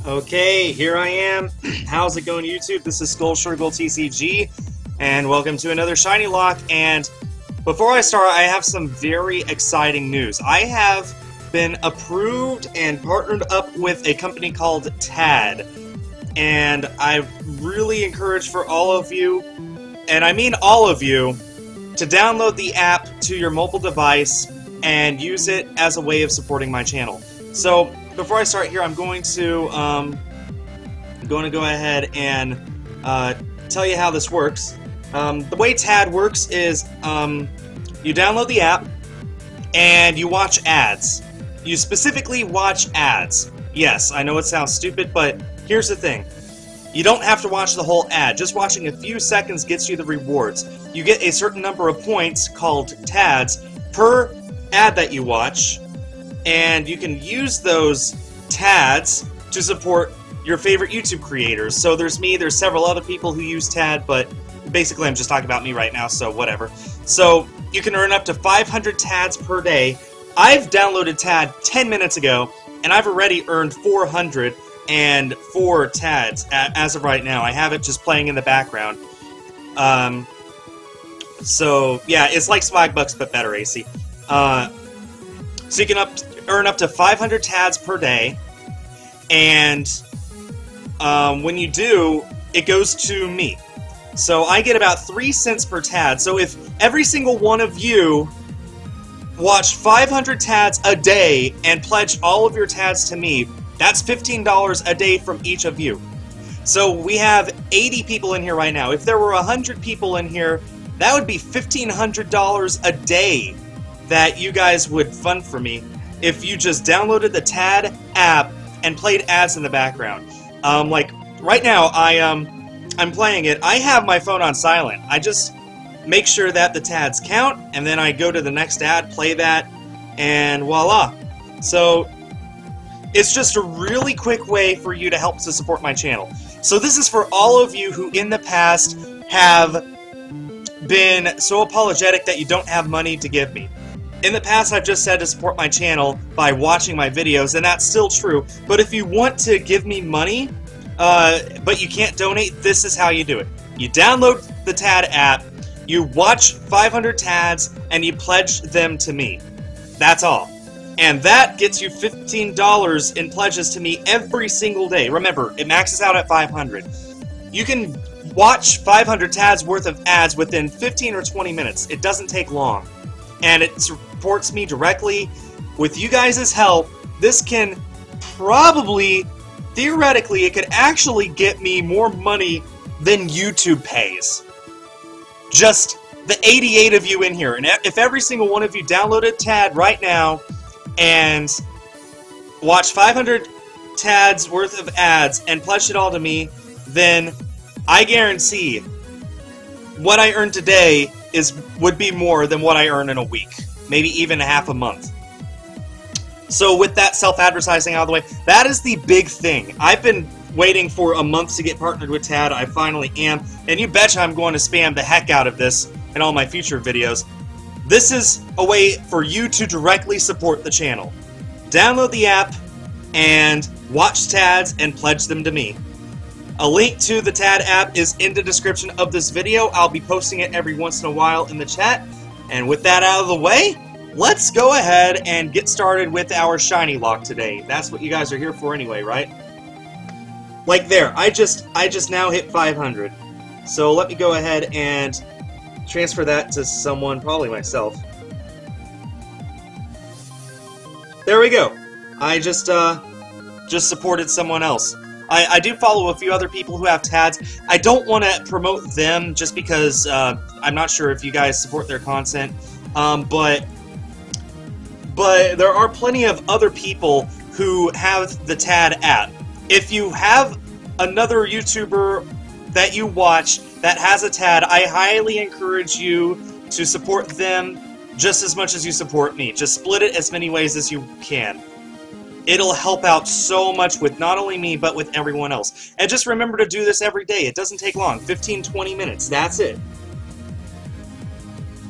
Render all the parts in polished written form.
Okay, here I am. How's it going, YouTube? This is Skul TCG, and welcome to another ShinyLocke. And before I start, I have some very exciting news. I have been approved and partnered up with a company called TAD, and I really encourage for all of you, and I mean all of you, to download the app to your mobile device and use it as a way of supporting my channel. So before I start here, I'm going to go ahead and tell you how this works. The way TAD works is you download the app and you watch ads. You specifically watch ads. Yes, I know it sounds stupid, but here's the thing. You don't have to watch the whole ad. Just watching a few seconds gets you the rewards. You get a certain number of points called TADs per ad that you watch, and you can use those TADs to support your favorite YouTube creators. So there's me, there's several other people who use TAD, but basically I'm just talking about me right now, so whatever. So you can earn up to 500 TADs per day. I've downloaded TAD 10 minutes ago, and I've already earned 404 TADs as of right now. I have it just playing in the background. So yeah, it's like Swag Bucks but better, AC. So you can earn up to 500 TADs per day, and when you do, it goes to me. So I get about 3 cents per TAD. So if every single one of you watch 500 TADs a day and pledge all of your TADs to me, that's $15 a day from each of you. So we have 80 people in here right now. If there were 100 people in here, that would be $1,500 a day that you guys would fund for me if you just downloaded the TAD app and played ads in the background. Like right now, I'm playing it. I have my phone on silent. I just make sure that the TADs count, and then I go to the next ad, play that, and voila. So it's just a really quick way for you to help to support my channel. So this is for all of you who in the past have been so apologetic that you don't have money to give me. In the past, I've just said to support my channel by watching my videos, and that's still true. But if you want to give me money, but you can't donate, this is how you do it. You download the TAD app, you watch 500 TADs, and you pledge them to me. That's all. And that gets you $15 in pledges to me every single day. Remember, it maxes out at 500. You can watch 500 TADs worth of ads within 15 or 20 minutes. It doesn't take long. And it supports me directly. With you guys' help, this can probably, theoretically, it could actually get me more money than YouTube pays. Just the 88 of you in here. And if every single one of you downloaded TAD right now and watch 500 TADs worth of ads and pledged it all to me, then I guarantee what I earn today would be more than what I earn in a week, maybe even half a month. So with that self-advertising out of the way, that is the big thing. I've been waiting for a month to get partnered with TAD. I finally am, and you betcha I'm going to spam the heck out of this in all my future videos. This is a way for you to directly support the channel. Download the app and watch TADs and pledge them to me. A link to the TAD app is in the description of this video. I'll be posting it every once in a while in the chat. And with that out of the way, let's go ahead and get started with our ShinyLocke today. That's what you guys are here for anyway, right? Like there, I just now hit 500. So let me go ahead and transfer that to someone, probably myself. There we go. I just supported someone else. I do follow a few other people who have TADs. I don't want to promote them just because I'm not sure if you guys support their content, but there are plenty of other people who have the TAD app. If you have another YouTuber that you watch that has a TAD, I highly encourage you to support them just as much as you support me. Just split it as many ways as you can. It'll help out so much with not only me, but with everyone else. And just remember to do this every day. It doesn't take long. 15-20 minutes. That's it.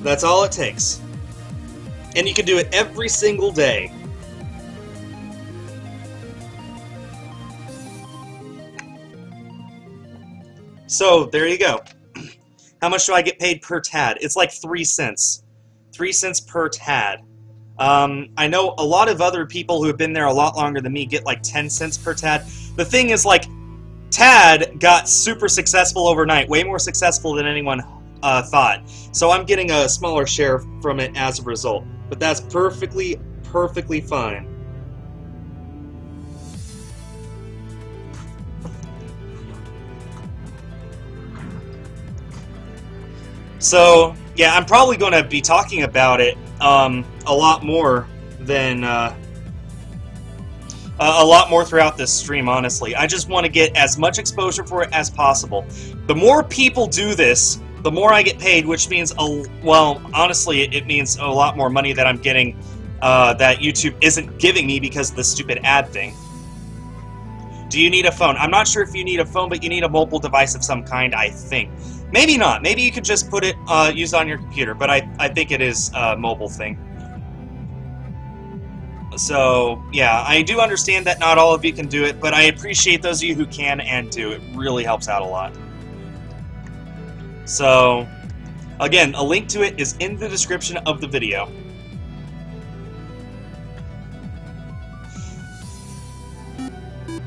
That's all it takes. And you can do it every single day. So, there you go. How much do I get paid per tad? It's like 3 cents. 3 cents per tad. I know a lot of other people who have been there a lot longer than me get like 10 cents per tad. The thing is, like, tad got super successful overnight, way more successful than anyone thought. So I'm getting a smaller share from it as a result. But that's perfectly fine. So, yeah, I'm probably going to be talking about it a lot more than a lot more throughout this stream, honestly. I just want to get as much exposure for it as possible. The more people do this, the more I get paid, which means, well, honestly, it means a lot more money that I'm getting that YouTube isn't giving me because of the stupid ad thing. Do you need a phone? I'm not sure if you need a phone, but you need a mobile device of some kind, I think. Maybe not. Maybe you could just put it, use it on your computer, but I think it is a mobile thing. So, yeah, I do understand that not all of you can do it, but I appreciate those of you who can and do. It really helps out a lot. So, again, a link to it is in the description of the video.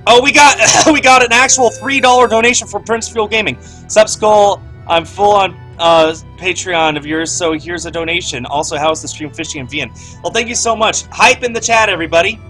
Oh, we got we got an actual $3 donation from Prince Fuel Gaming. Sup, Skul? I'm full on Patreon of yours, so here's a donation. Also, how's the stream Fishy and Vian? Well, thank you so much. Hype in the chat, everybody.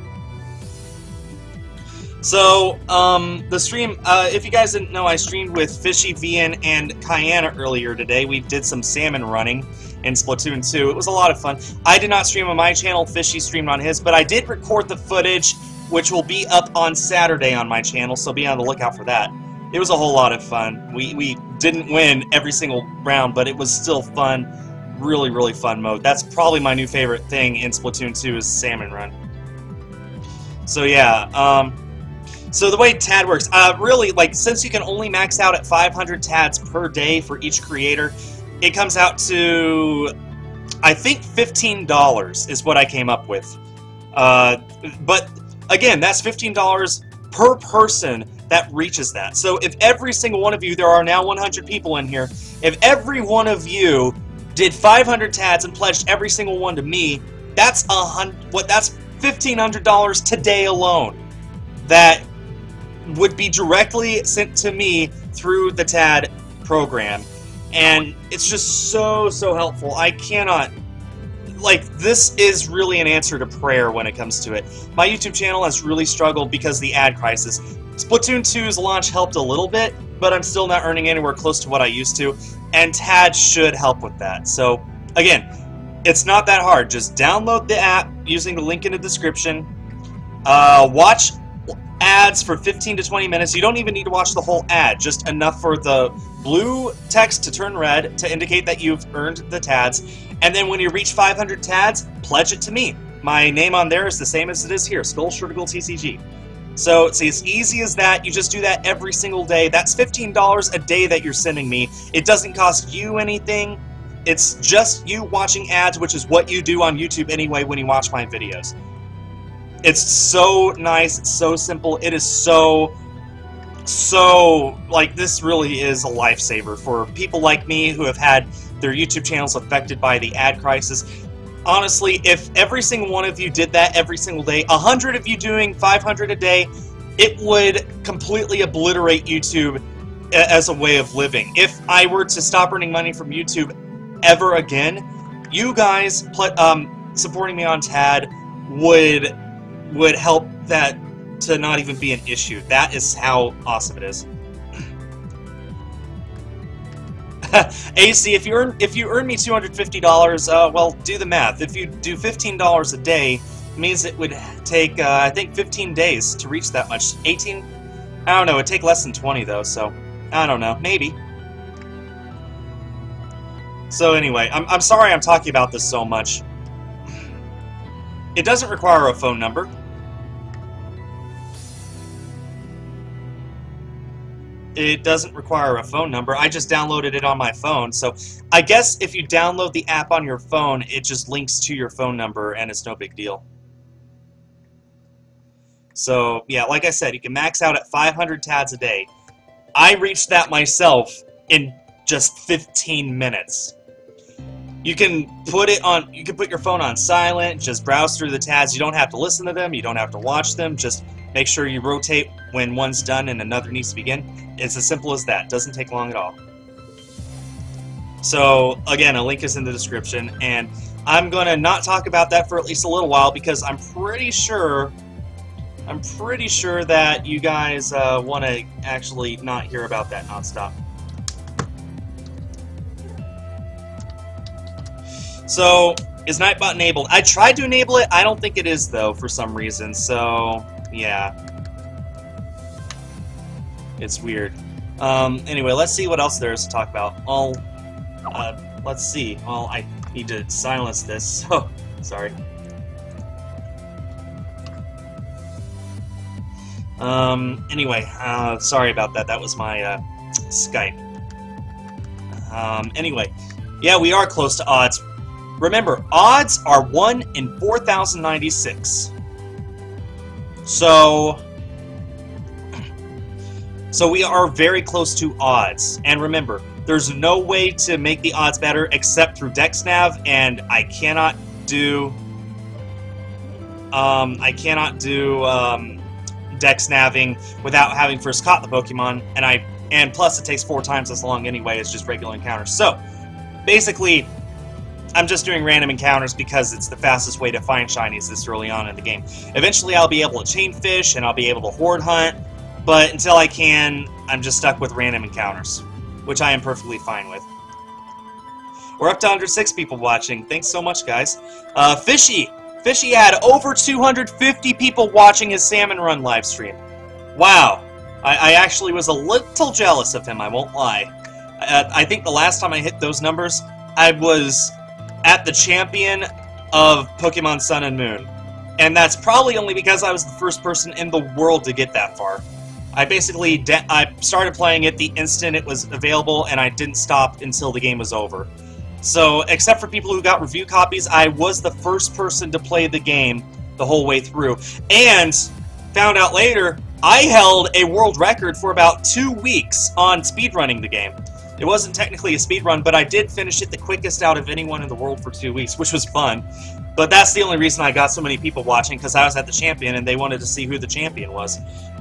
So, the stream, if you guys didn't know, I streamed with Fishy, Vian, and Kyanna earlier today. We did some salmon running in Splatoon 2. It was a lot of fun. I did not stream on my channel. Fishy streamed on his, but I did record the footage, which will be up on Saturday on my channel, so be on the lookout for that. It was a whole lot of fun. We didn't win every single round, but it was still fun. Really, really fun mode. That's probably my new favorite thing in Splatoon 2 is Salmon Run. So yeah, so the way TAD works, really, like, since you can only max out at 500 TADs per day for each creator, it comes out to, I think, $15 is what I came up with. But again, that's $15 per person that reaches that. So if every single one of you, there are now 100 people in here, if every one of you did 500 TADs and pledged every single one to me, that's that's $1,500 today alone that would be directly sent to me through the TAD program. And it's just so helpful. I cannot, like, this is really an answer to prayer when it comes to it. My YouTube channel has really struggled because of the ad crisis. Splatoon 2's launch helped a little bit, but I'm still not earning anywhere close to what I used to, and TAD should help with that. So, again, it's not that hard. Just download the app using the link in the description. Watch ads for 15 to 20 minutes. You don't even need to watch the whole ad, just enough for the blue text to turn red to indicate that you've earned the TADs. And then when you reach 500 TADs, pledge it to me. My name on there is the same as it is here, Skul TCG. So it's as easy as that. You just do that every single day. That's $15 a day that you're sending me. It doesn't cost you anything. It's just you watching ads, which is what you do on YouTube anyway when you watch my videos. It's so nice. It's so simple. It is so, like, this really is a lifesaver for people like me who have had their YouTube channels affected by the ad crisis. Honestly, if every single one of you did that every single day, 100 of you doing 500 a day, it would completely obliterate YouTube as a way of living. If I were to stop earning money from YouTube ever again, you guys supporting me on TAD would help that to not even be an issue. That is how awesome it is. AC, if you earn me $250, well, do the math. If you do $15 a day, it means it would take, I think, 15 days to reach that much. 18? I don't know. It'd take less than 20, though, so I don't know. Maybe. So anyway, I'm sorry I'm talking about this so much. It doesn't require a phone number. It doesn't require a phone number. I just downloaded it on my phone. So I guess if you download the app on your phone, it just links to your phone number and it's no big deal. So yeah, like I said, you can max out at 500 TADs a day. I reached that myself in just 15 minutes. You can put your phone on silent, just browse through the tabs. You don't have to listen to them, you don't have to watch them, just make sure you rotate when one's done and another needs to begin. It's as simple as that. Doesn't take long at all. So, again, a link is in the description, and I'm going to not talk about that for at least a little while because I'm pretty sure that you guys want to actually not hear about that nonstop. So, is Nightbot enabled? I tried to enable it. I don't think it is, though, for some reason. So, yeah. It's weird. Anyway, let's see what else there is to talk about. Let's see. Well, I need to silence this, so sorry. Anyway, sorry about that. That was my Skype. Anyway, yeah, we are close to odds. Remember, odds are 1 in 4,096. So we are very close to odds. And remember, there's no way to make the odds better except through DexNav, and I cannot do DexNaving without having first caught the Pokemon, and plus it takes 4 times as long anyway as just regular encounters. So basically, I'm just doing random encounters because it's the fastest way to find shinies this early on in the game. Eventually I'll be able to chain fish and I'll be able to horde hunt, but until I can, I'm just stuck with random encounters, which I am perfectly fine with. We're up to 106 people watching. Thanks so much, guys. Fishy had over 250 people watching his Salmon Run livestream. Wow. I actually was a little jealous of him, I won't lie. I think the last time I hit those numbers, I was at the champion of Pokemon Sun and Moon. And that's probably only because I was the first person in the world to get that far. I started playing it the instant it was available, and I didn't stop until the game was over. So, except for people who got review copies, I was the first person to play the game the whole way through. And, found out later, I held a world record for about 2 weeks on speedrunning the game. It wasn't technically a speedrun, but I did finish it the quickest out of anyone in the world for 2 weeks, which was fun. But that's the only reason I got so many people watching, because I was at the champion, and they wanted to see who the champion was.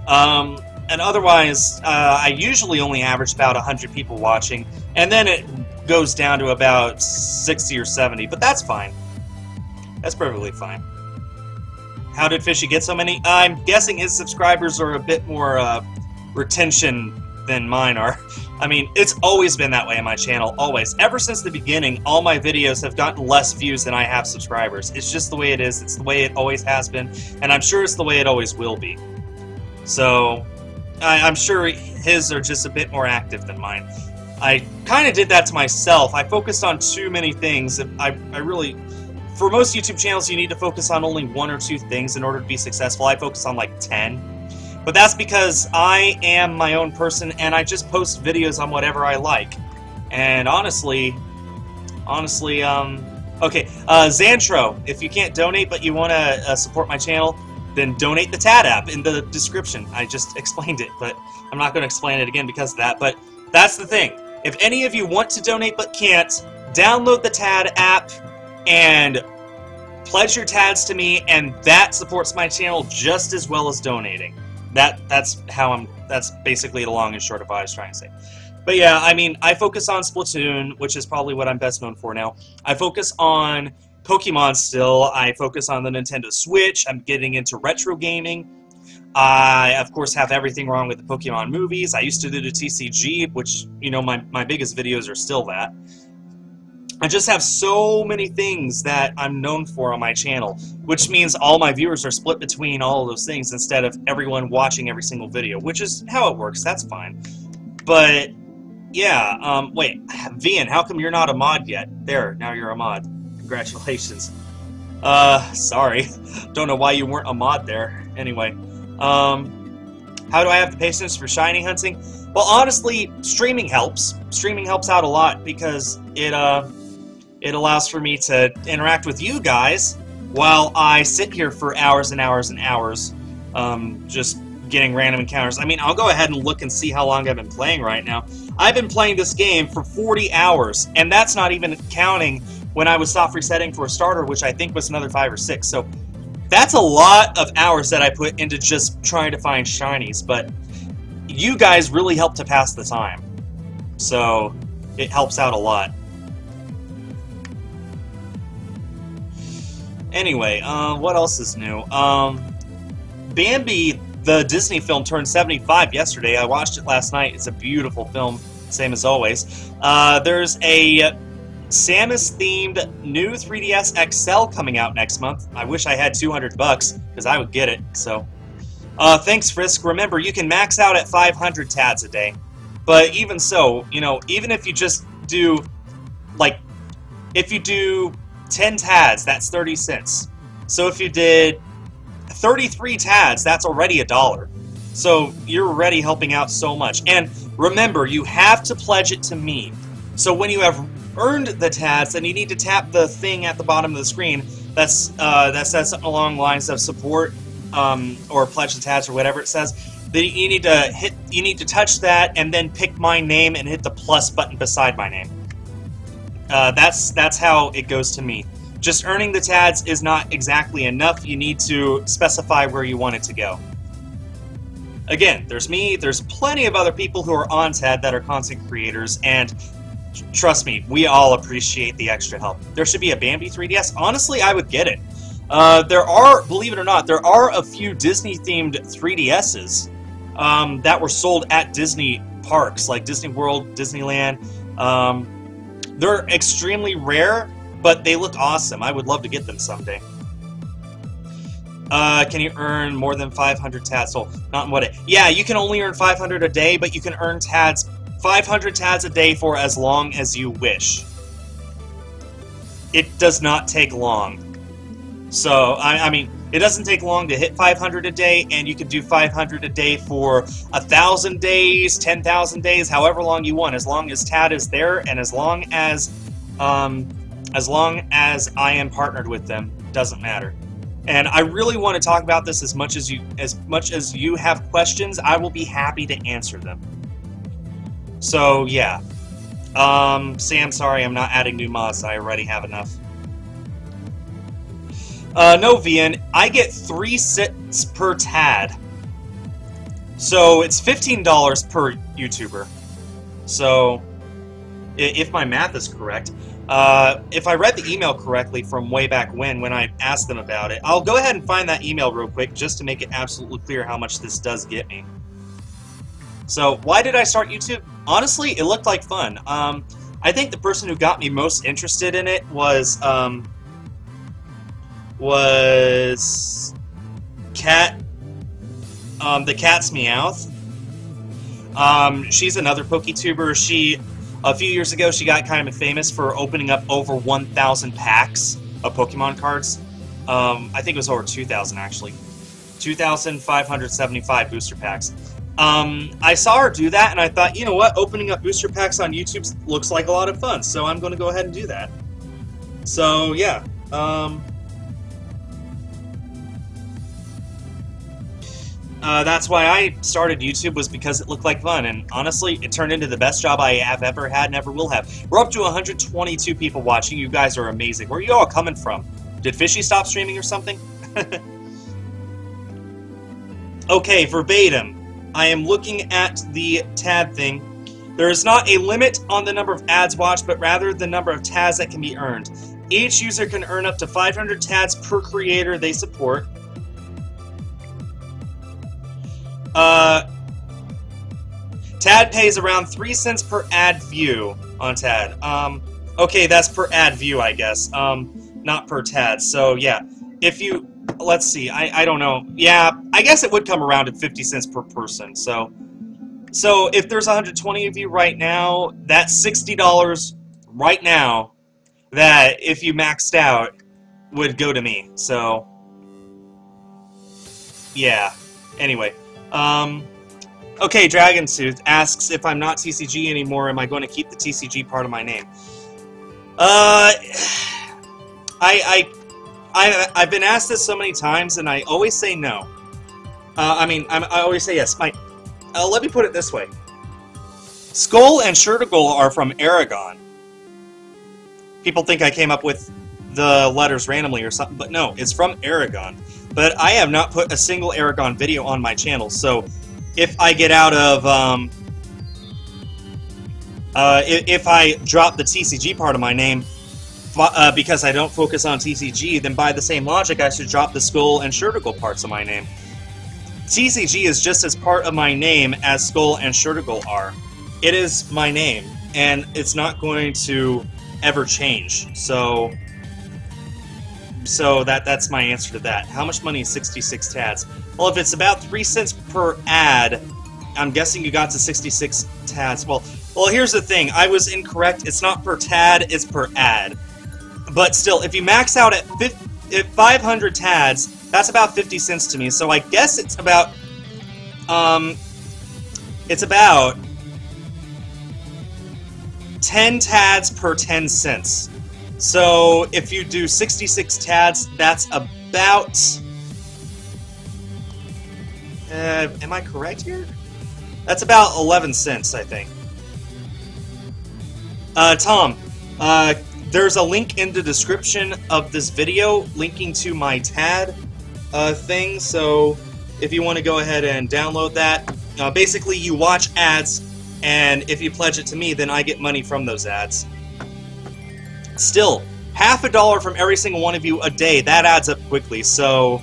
And otherwise, I usually only average about 100 people watching, and then it goes down to about 60 or 70, but that's fine. That's perfectly fine. How did Fishy get so many? I'm guessing his subscribers are a bit more retention than mine are. I mean, it's always been that way on my channel, always. Ever since the beginning, all my videos have gotten less views than I have subscribers. It's just the way it is, it's the way it always has been, and I'm sure it's the way it always will be. So, I'm sure his are just a bit more active than mine. I kind of did that to myself. I focused on too many things. I really... For most YouTube channels, you need to focus on only 1 or 2 things in order to be successful. I focus on like 10. But that's because I am my own person, and I just post videos on whatever I like. And honestly, okay, Xantro, if you can't donate but you want to support my channel, then donate the TAD app in the description. I just explained it, but I'm not going to explain it again because of that. But that's the thing. If any of you want to donate but can't, download the TAD app and pledge your TADs to me, and that supports my channel just as well as donating. That's basically the long and short of what I was trying to say. But yeah, I mean, I focus on Splatoon, which is probably what I'm best known for now. I focus on Pokemon still. I focus on the Nintendo Switch. I'm getting into retro gaming. I, of course, have everything wrong with the Pokemon movies. I used to do the TCG, which, you know, my biggest videos are still that. I just have so many things that I'm known for on my channel, which means all my viewers are split between all of those things instead of everyone watching every single video, which is how it works. That's fine. But, yeah, wait, Vian, how come you're not a mod yet? There, now you're a mod. Congratulations. Sorry. Don't know why you weren't a mod there. Anyway, how do I have the patience for shiny hunting? Well, honestly, streaming helps. Streaming helps out a lot because it allows for me to interact with you guys while I sit here for hours and hours and hours, just getting random encounters. I mean, I'll go ahead and look and see how long I've been playing right now. I've been playing this game for 40 hours, and that's not even counting when I was soft resetting for a starter, which I think was another 5 or 6. So that's a lot of hours that I put into just trying to find shinies, but you guys really help to pass the time. So it helps out a lot. Anyway, what else is new? Bambi, the Disney film, turned 75 yesterday. I watched it last night. It's a beautiful film, same as always. There's a Samus-themed new 3DS XL coming out next month. I wish I had $200 because I would get it. So, thanks, Frisk. Remember, you can max out at 500 TADs a day. But even so, you know, even if you just do, like, if you do 10 TADs, that's 30 cents. So if you did 33 TADs, that's already $1. So you're already helping out so much. And remember, you have to pledge it to me. So when you have earned the TADs, then you need to tap the thing at the bottom of the screen that says something along the lines of support or pledge the TADs or whatever it says. Then you need to touch that and then pick my name and hit the plus button beside my name. That's how it goes to me. Just earning the TADs is not exactly enough. You need to specify where you want it to go. Again, there's me, there's plenty of other people who are on TAD that are content creators, and trust me, we all appreciate the extra help. There should be a Bambi 3DS. Honestly, I would get it. There are, believe it or not, there are a few Disney-themed 3DSs that were sold at Disney parks, like Disney World, Disneyland. They're extremely rare, but they look awesome. I would love to get them someday. Can you earn more than 500 TADs? So, not in what it... Yeah, you can only earn 500 a day, but you can earn TADs, 500 TADs a day for as long as you wish. It does not take long. So, I mean, it doesn't take long to hit 500 a day, and you can do 500 a day for 1,000 days, 10,000 days, however long you want, as long as TAD is there, and as long as I am partnered with them. Doesn't matter. And I really want to talk about this as much as you have questions. I will be happy to answer them. So yeah, Sam, sorry, I'm not adding new mods. I already have enough. No, Vian, I get 3 cents per TAD. So it's $15 per YouTuber. So, if my math is correct, if I read the email correctly from way back when I asked them about it, I'll go ahead and find that email real quick just to make it absolutely clear how much this does get me. So, why did I start YouTube? Honestly, it looked like fun. I think the person who got me most interested in it was Cat, the Cat's Meowth. She's another PokeTuber. A few years ago, she got kind of famous for opening up over 1,000 packs of Pokemon cards. I think it was over 2,000 actually. 2,575 booster packs. I saw her do that, and I thought, you know what, opening up booster packs on YouTube looks like a lot of fun, so I'm going to go ahead and do that. So, yeah. That's why I started YouTube, was because it looked like fun, and honestly, it turned into the best job I have ever had and ever will have. We're up to 122 people watching. You guys are amazing. Where are you all coming from? Did Fishy stop streaming or something? Okay, verbatim. I am looking at the TAD thing. There is not a limit on the number of ads watched, but rather the number of TADs that can be earned. Each user can earn up to 500 TADs per creator they support. TAD pays around 3 cents per ad view on TAD. Okay, that's per ad view, I guess. Not per TAD. So, yeah. If you... Let's see. I don't know. Yeah, I guess it would come around at 50 cents per person. So if there's 120 of you right now, that's $60 right now that, if you maxed out, would go to me. So, yeah. Anyway. Okay, Dragonsooth asks if I'm not TCG anymore, am I going to keep the TCG part of my name? I've been asked this so many times, and I always say no. I always say yes. Let me put it this way. Skul and Shirtigol are from Aragon. People think I came up with the letters randomly or something, but no, it's from Aragon. But I have not put a single Aragon video on my channel, so if I get out of, if I drop the TCG part of my name, because I don't focus on TCG, then by the same logic, I should drop the Skul and Shirtigol parts of my name. TCG is just as part of my name as Skul and Shirtigol are. It is my name, and it's not going to ever change. So that's my answer to that. How much money is 66 tads? Well, if it's about 3 cents per ad, I'm guessing you got to 66 tads. Well, here's the thing. I was incorrect. It's not per tad, it's per ad. But still, if you max out at 500 tads, that's about 50 cents to me. So I guess it's about 10 tads per 10 cents. So if you do 66 tads, that's about... am I correct here? That's about 11 cents, I think. Tom, there's a link in the description of this video linking to my TAD thing, so if you want to go ahead and download that, basically you watch ads, and if you pledge it to me, then I get money from those ads. Still, $50 from every single one of you a day, that adds up quickly, so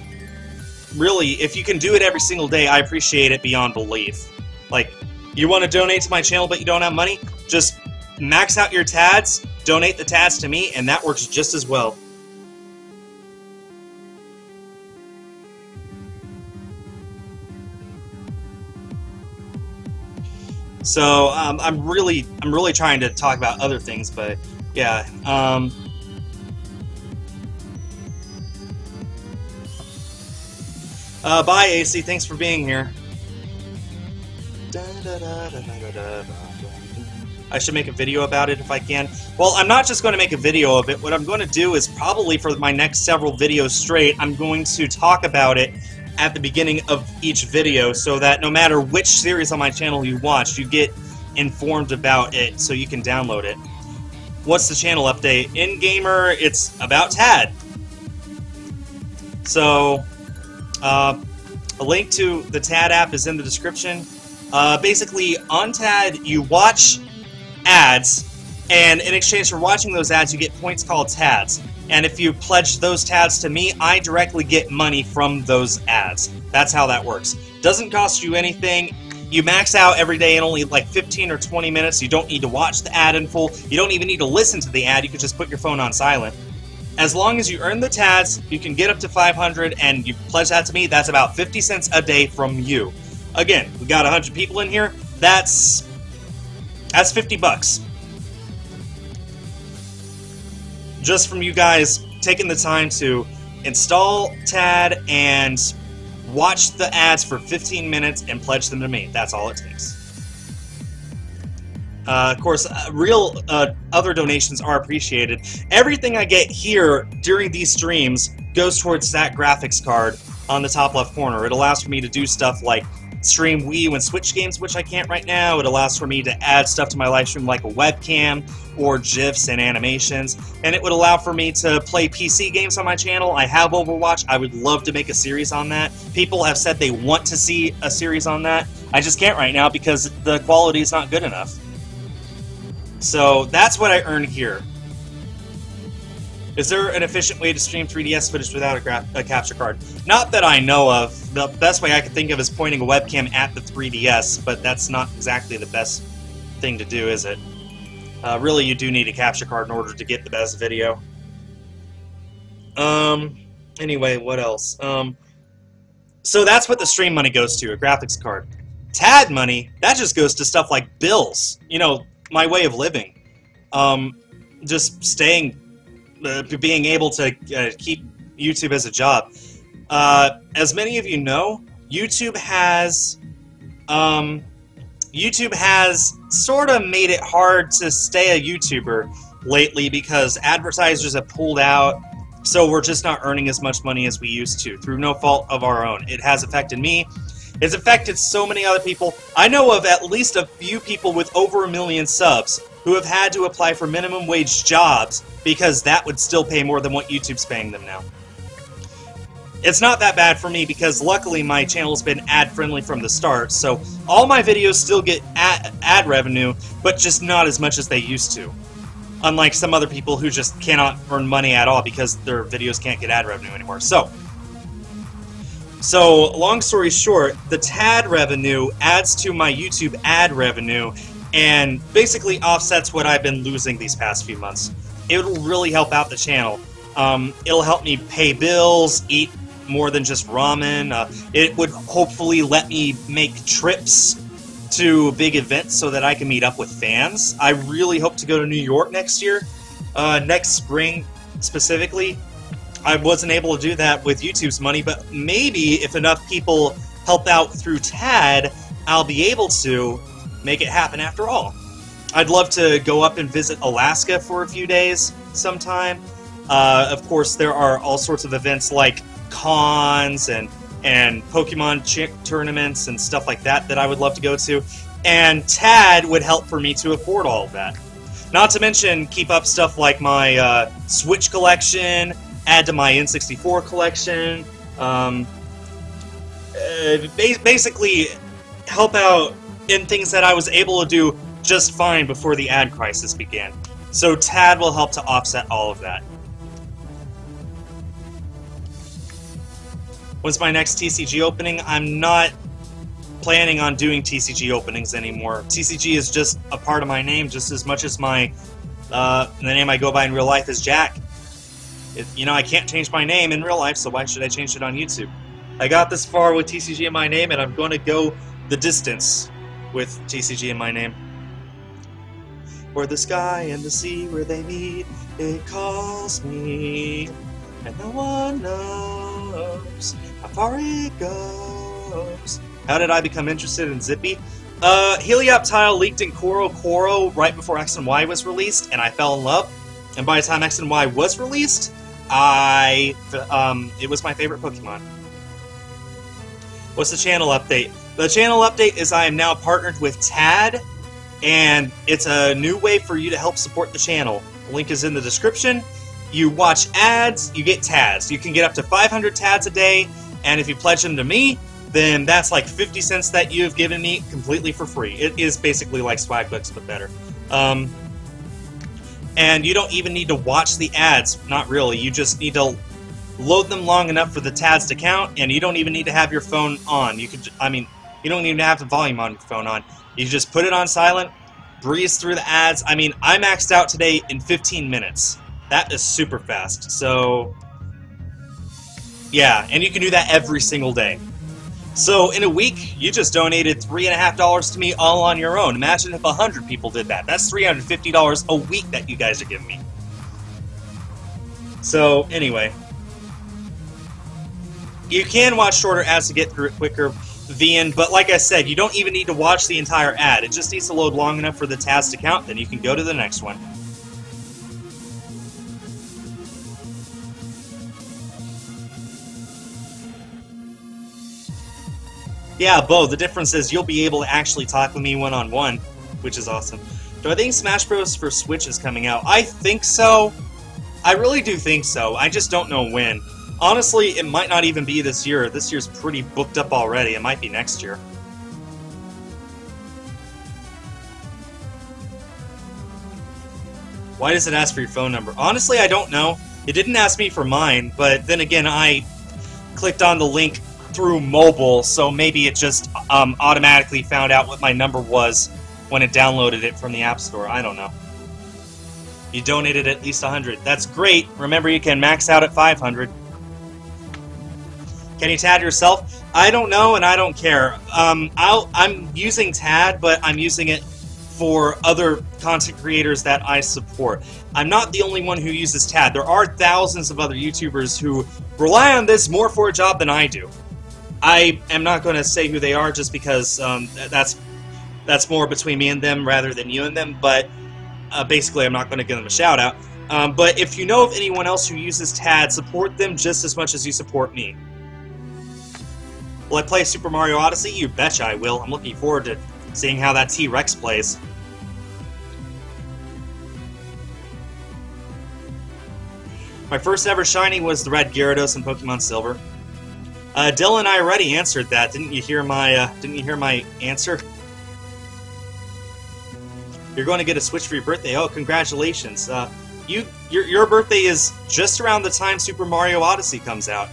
really, if you can do it every single day, I appreciate it beyond belief. Like, you want to donate to my channel but you don't have money? Just max out your tads, donate the tads to me, and that works just as well. So I'm really trying to talk about other things, but yeah. Bye, AC. Thanks for being here. I should make a video about it if I can. Well, I'm not just going to make a video of it. What I'm going to do is probably for my next several videos straight, I'm going to talk about it at the beginning of each video so that no matter which series on my channel you watch, you get informed about it so you can download it. What's the channel update? In Gamer, it's about TAD. So, a link to the TAD app is in the description. Basically, on TAD, you watch ads, and in exchange for watching those ads, you get points called TADs. And if you pledge those TADs to me, I directly get money from those ads. That's how that works. Doesn't cost you anything. You max out every day in only like 15 or 20 minutes. You don't need to watch the ad in full. You don't even need to listen to the ad. You can just put your phone on silent. As long as you earn the TADs, you can get up to 500, and you pledge that to me, that's about 50 cents a day from you. Again, we got 100 people in here. That's $50. Just from you guys taking the time to install TAD and watch the ads for 15 minutes and pledge them to me. That's all it takes. Of course, real other donations are appreciated. Everything I get here during these streams goes towards that graphics card on the top left corner. It allows for me to do stuff like stream Wii U and Switch games, which I can't right now. It allows for me to add stuff to my live stream like a webcam or GIFs and animations. And it would allow for me to play PC games on my channel. I have Overwatch. I would love to make a series on that. People have said they want to see a series on that. I just can't right now because the quality is not good enough. So that's what I earn here. Is there an efficient way to stream 3DS footage without a capture card? Not that I know of. The best way I could think of is pointing a webcam at the 3DS, but that's not exactly the best thing to do, is it? Really, you do need a capture card in order to get the best video. Anyway, what else? So that's what the stream money goes to, a graphics card. TAD money, that just goes to stuff like bills. You know, my way of living. Just staying... being able to keep YouTube as a job. As many of you know, YouTube has sort of made it hard to stay a YouTuber lately because advertisers have pulled out So we're just not earning as much money as we used to, through no fault of our own. It has affected me. It's affected so many other people. I know of at least a few people with over 1 million subs who have had to apply for minimum wage jobs because that would still pay more than what YouTube's paying them now. It's not that bad for me because luckily my channel's been ad-friendly from the start, so all my videos still get ad revenue, but just not as much as they used to. Unlike some other people who just cannot earn money at all because their videos can't get ad revenue anymore. So long story short, the TAD revenue adds to my YouTube ad revenue and basically offsets what I've been losing these past few months. It'll really help out the channel. It'll help me pay bills, eat more than just ramen. It would hopefully let me make trips to big events so that I can meet up with fans. I really hope to go to New York next year, next spring specifically. I wasn't able to do that with YouTube's money, but maybe if enough people help out through TAD, I'll be able to make it happen after all. I'd love to go up and visit Alaska for a few days sometime. Of course, there are all sorts of events like cons and Pokemon tournaments and stuff like that I would love to go to, and TAD would help for me to afford all of that. Not to mention keep up stuff like my Switch collection, add to my N64 collection, basically help out in things that I was able to do just fine before the ad crisis began. So TAD will help to offset all of that. When's my next TCG opening? I'm not planning on doing TCG openings anymore. TCG is just a part of my name just as much as my the name I go by in real life is Jack. You know, I can't change my name in real life, so why should I change it on YouTube? I got this far with TCG in my name, and I'm going to go the distance with TCG in my name. Where the sky and the sea, where they meet, it calls me, and no one knows how far it goes. How did I become interested in Zippy? Helioptile leaked in Koro right before X and Y was released, and I fell in love. And by the time X and Y was released, it was my favorite Pokemon. What's the channel update? The channel update is I am now partnered with TAD, and it's a new way for you to help support the channel. The link is in the description. You watch ads, you get TADs. You can get up to 500 TADs a day, and if you pledge them to me, then that's like 50 cents that you've given me completely for free. It is basically like swag bucks, but better. And you don't even need to watch the ads. Not really. You just need to load them long enough for the TADs to count, and you don't even need to have your phone on. You could, you don't even have the volume on your phone on. You just put it on silent, breeze through the ads. I maxed out today in 15 minutes. That is super fast. So, yeah, and you can do that every single day. So, in a week, you just donated $3.50 to me all on your own. Imagine if 100 people did that. That's $350 a week that you guys are giving me. So, anyway. You can watch shorter ads to get through it quicker, Vian, but like I said, you don't even need to watch the entire ad. It just needs to load long enough for the TADs to count, then you can go to the next one. Yeah, Bo, the difference is you'll be able to actually talk with me one-on-one, which is awesome. Do I think Smash Bros. For Switch is coming out? I think so. I really do think so. I just don't know when. Honestly, it might not even be this year. This year's pretty booked up already. It might be next year. Why does it ask for your phone number? Honestly, I don't know. It didn't ask me for mine, but then again, I clicked on the link through mobile, so maybe it just automatically found out what my number was when it downloaded it from the App Store. I don't know. You donated at least 100. That's great. Remember, you can max out at 500. Can you TAD yourself? I don't know, and I don't care. I'm using TAD, but I'm using it for other content creators that I support. I'm not the only one who uses TAD. There are thousands of other YouTubers who rely on this more for a job than I do. I am not going to say who they are just because that's more between me and them rather than you and them, but basically I'm not going to give them a shout out. But if you know of anyone else who uses TAD, support them just as much as you support me. Will I play Super Mario Odyssey? You betcha I will. I'm looking forward to seeing how that T-Rex plays. My first ever shiny was the red Gyarados in Pokemon Silver. Dylan, I already answered that. Didn't you hear my answer? You're going to get a Switch for your birthday. Oh, congratulations. Your birthday is just around the time Super Mario Odyssey comes out.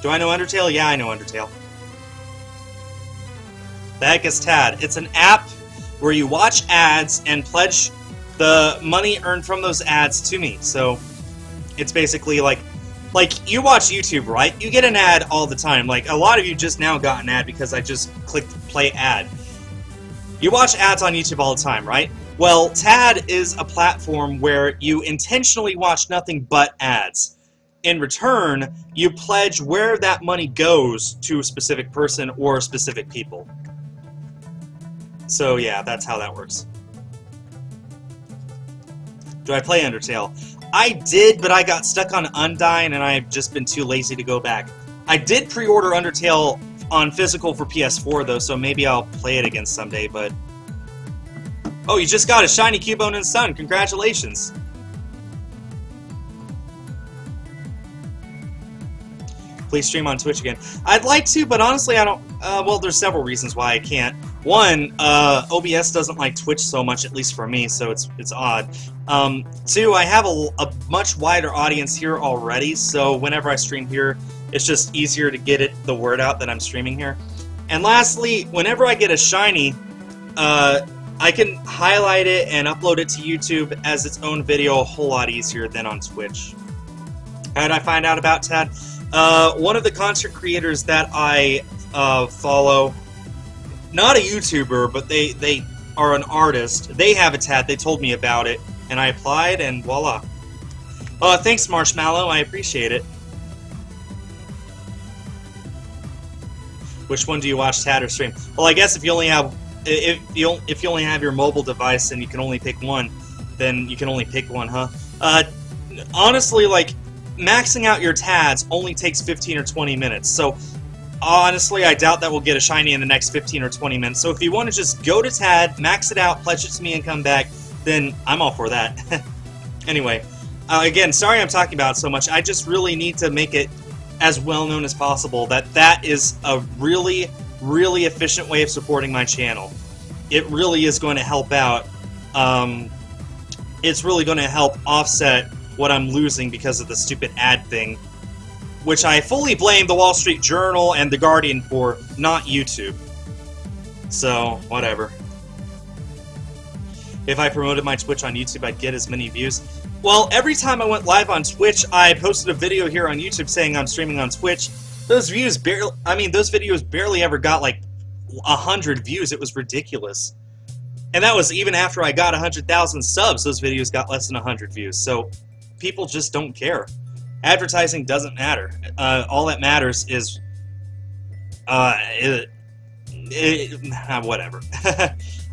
Do I know Undertale? Yeah, I know Undertale. The heck is TAD? It's an app where you watch ads and pledge the money earned from those ads to me. So it's basically like you watch YouTube, right? You get an ad all the time. Like, a lot of you just now got an ad because I just clicked play ad. You watch ads on YouTube all the time, right? Well, TAD is a platform where you intentionally watch nothing but ads. In return, you pledge where that money goes to a specific person or specific people. So yeah, that's how that works. Do I play Undertale? I did, but I got stuck on Undyne and I've just been too lazy to go back. I did pre-order Undertale on physical for PS4 though, so maybe I'll play it again someday, but... Oh, you just got a shiny Cubone and Sun. Congratulations. Please stream on Twitch again. I'd like to, but honestly I don't... well, there's several reasons why I can't. One, OBS doesn't like Twitch so much, at least for me, so it's odd. Two, I have a much wider audience here already, so whenever I stream here, it's just easier to get the word out that I'm streaming here. And lastly, whenever I get a shiny, I can highlight it and upload it to YouTube as its own video a whole lot easier than on Twitch. How did I find out about TAD? One of the content creators that I follow, not a YouTuber, but they are an artist. They have a TAD. They told me about it, and I applied, and voila. Thanks, Marshmallow. I appreciate it. Which one do you watch, TAD or stream? Well, I guess if you only have if you only have your mobile device and you can only pick one, then you can only pick one, huh? Honestly, like, maxing out your TADs only takes 15 or 20 minutes, so honestly, I doubt that we'll get a shiny in the next 15 or 20 minutes. So if you want to just go to TAD, max it out, pledge it to me, and come back, then I'm all for that. Anyway, again, sorry I'm talking about it so much. I just really need to make it as well known as possible that is a really, really efficient way of supporting my channel. It really is going to help out. It's really going to help offset what I'm losing because of the stupid ad thing, which I fully blame the Wall Street Journal and The Guardian for, not YouTube. So, whatever. If I promoted my Twitch on YouTube, I'd get as many views. Well, every time I went live on Twitch, I posted a video here on YouTube saying I'm streaming on Twitch. Those views barely, those videos barely ever got like 100 views. It was ridiculous. And that was even after I got 100,000 subs, those videos got less than 100 views. So, people just don't care. Advertising doesn't matter. All that matters is, whatever.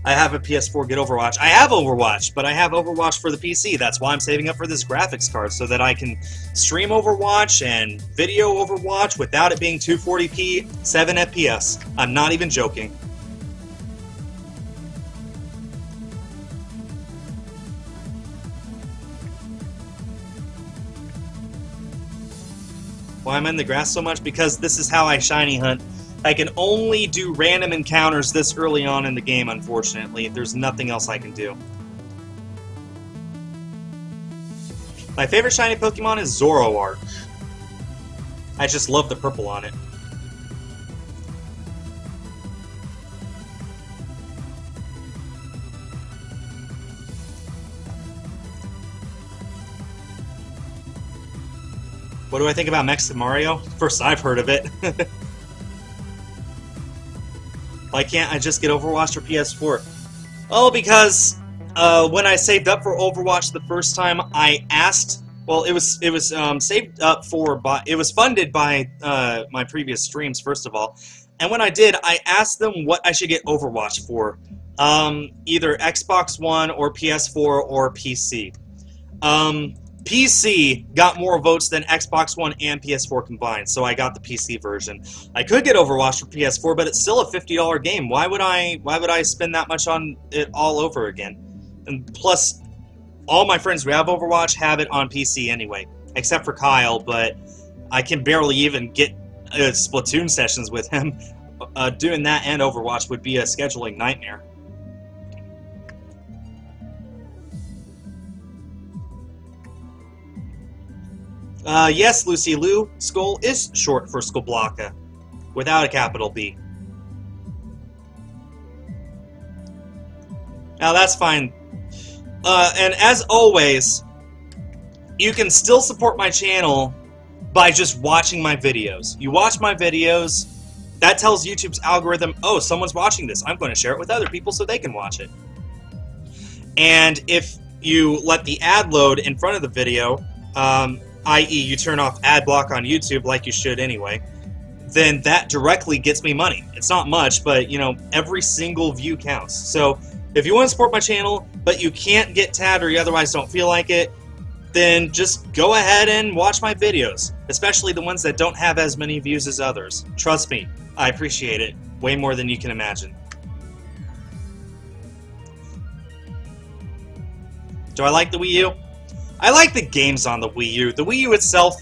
I have a PS4, get Overwatch. I have Overwatch, but I have Overwatch for the PC. That's why I'm saving up for this graphics card, so that I can stream Overwatch and video Overwatch without it being 240p, 7 FPS. I'm not even joking. Why am I in the grass so much? Because this is how I shiny hunt. I can only do random encounters this early on in the game, unfortunately. There's nothing else I can do. My favorite shiny Pokemon is Zoroark. I just love the purple on it. What do I think about Mexican Mario? First I've heard of it. Why can't I just get Overwatch for PS4? Oh, because when I saved up for Overwatch the first time, I asked. Well, it was saved up for it was funded by my previous streams, first of all. And when I did, I asked them what I should get Overwatch for, either Xbox One or PS4 or PC. PC got more votes than Xbox One and PS4 combined, so I got the PC version. I could get Overwatch for PS4, but it's still a $50 game. Why would I spend that much on it all over again? And plus, all my friends who have Overwatch have it on PC anyway, except for Kyle, but I can barely even get Splatoon sessions with him. Doing that and Overwatch would be a scheduling nightmare. Yes, Lucy Lou, Skul is short for Skublaka, without a capital B. Now that's fine. And as always, you can still support my channel by just watching my videos. You watch my videos, that tells YouTube's algorithm, oh, someone's watching this. I'm going to share it with other people so they can watch it. And if you let the ad load in front of the video, i.e. you turn off ad block on YouTube like you should anyway, then that directly gets me money. It's not much, but, you know, every single view counts. So if you want to support my channel, but you can't get tabbed or you otherwise don't feel like it, then just go ahead and watch my videos, especially the ones that don't have as many views as others. Trust me, I appreciate it way more than you can imagine. Do I like the Wii U? I like the games on the Wii U. The Wii U itself,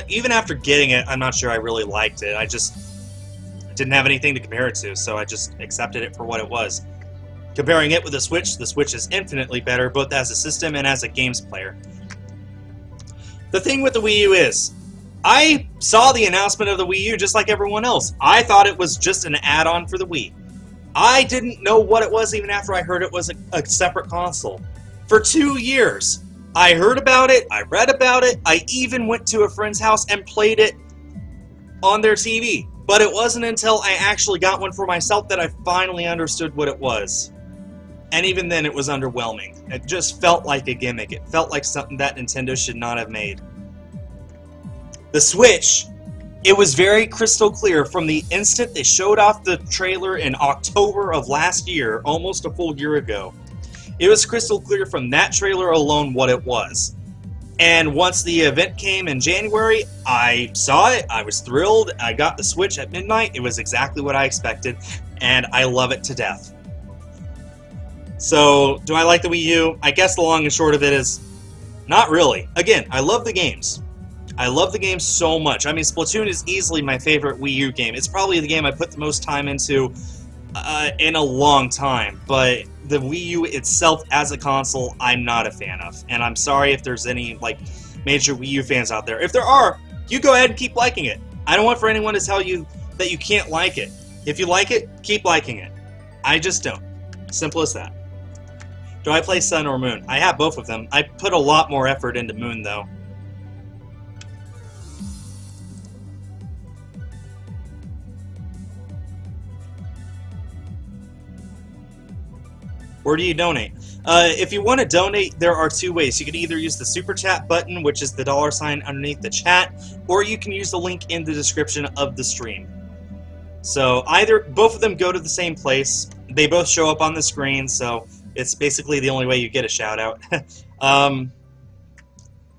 even after getting it, I'm not sure I really liked it. I just didn't have anything to compare it to, so I just accepted it for what it was. Comparing it with the Switch is infinitely better, both as a system and as a games player. The thing with the Wii U is, I saw the announcement of the Wii U just like everyone else. I thought it was just an add-on for the Wii. I didn't know what it was even after I heard it was a separate console. For 2 years, I heard about it, I read about it, I even went to a friend's house and played it on their TV. But it wasn't until I actually got one for myself that I finally understood what it was. And even then, it was underwhelming. It just felt like a gimmick. It felt like something that Nintendo should not have made. The Switch, it was very crystal clear from the instant they showed off the trailer in October of last year, almost a full year ago. It was crystal clear from that trailer alone what it was. And once the event came in January, I saw it, I was thrilled, I got the Switch at midnight, it was exactly what I expected, and I love it to death. So, do I like the Wii U? I guess the long and short of it is, not really. Again, I love the games. I love the games so much. I mean, Splatoon is easily my favorite Wii U game. It's probably the game I put the most time into in a long time, but the Wii U itself as a console, I'm not a fan of. And I'm sorry if there's any, like, major Wii U fans out there. If there are, you go ahead and keep liking it. I don't want for anyone to tell you that you can't like it. If you like it, keep liking it. I just don't. Simple as that. Do I play Sun or Moon? I have both of them. I put a lot more effort into Moon, though. Where do you donate? If you want to donate, there are two ways. You can either use the Super Chat button, which is the $sign underneath the chat, or you can use the link in the description of the stream. So both of them go to the same place. They both show up on the screen, so it's basically the only way you get a shout out.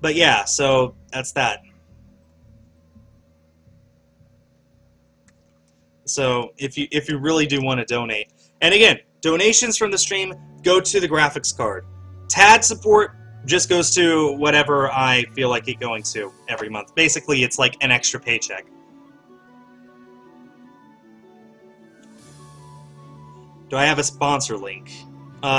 But yeah, so that's that. So if you really do want to donate, and again, donations from the stream go to the graphics card. TAD support just goes to whatever I feel like it going to every month. Basically, it's like an extra paycheck. Do I have a sponsor link?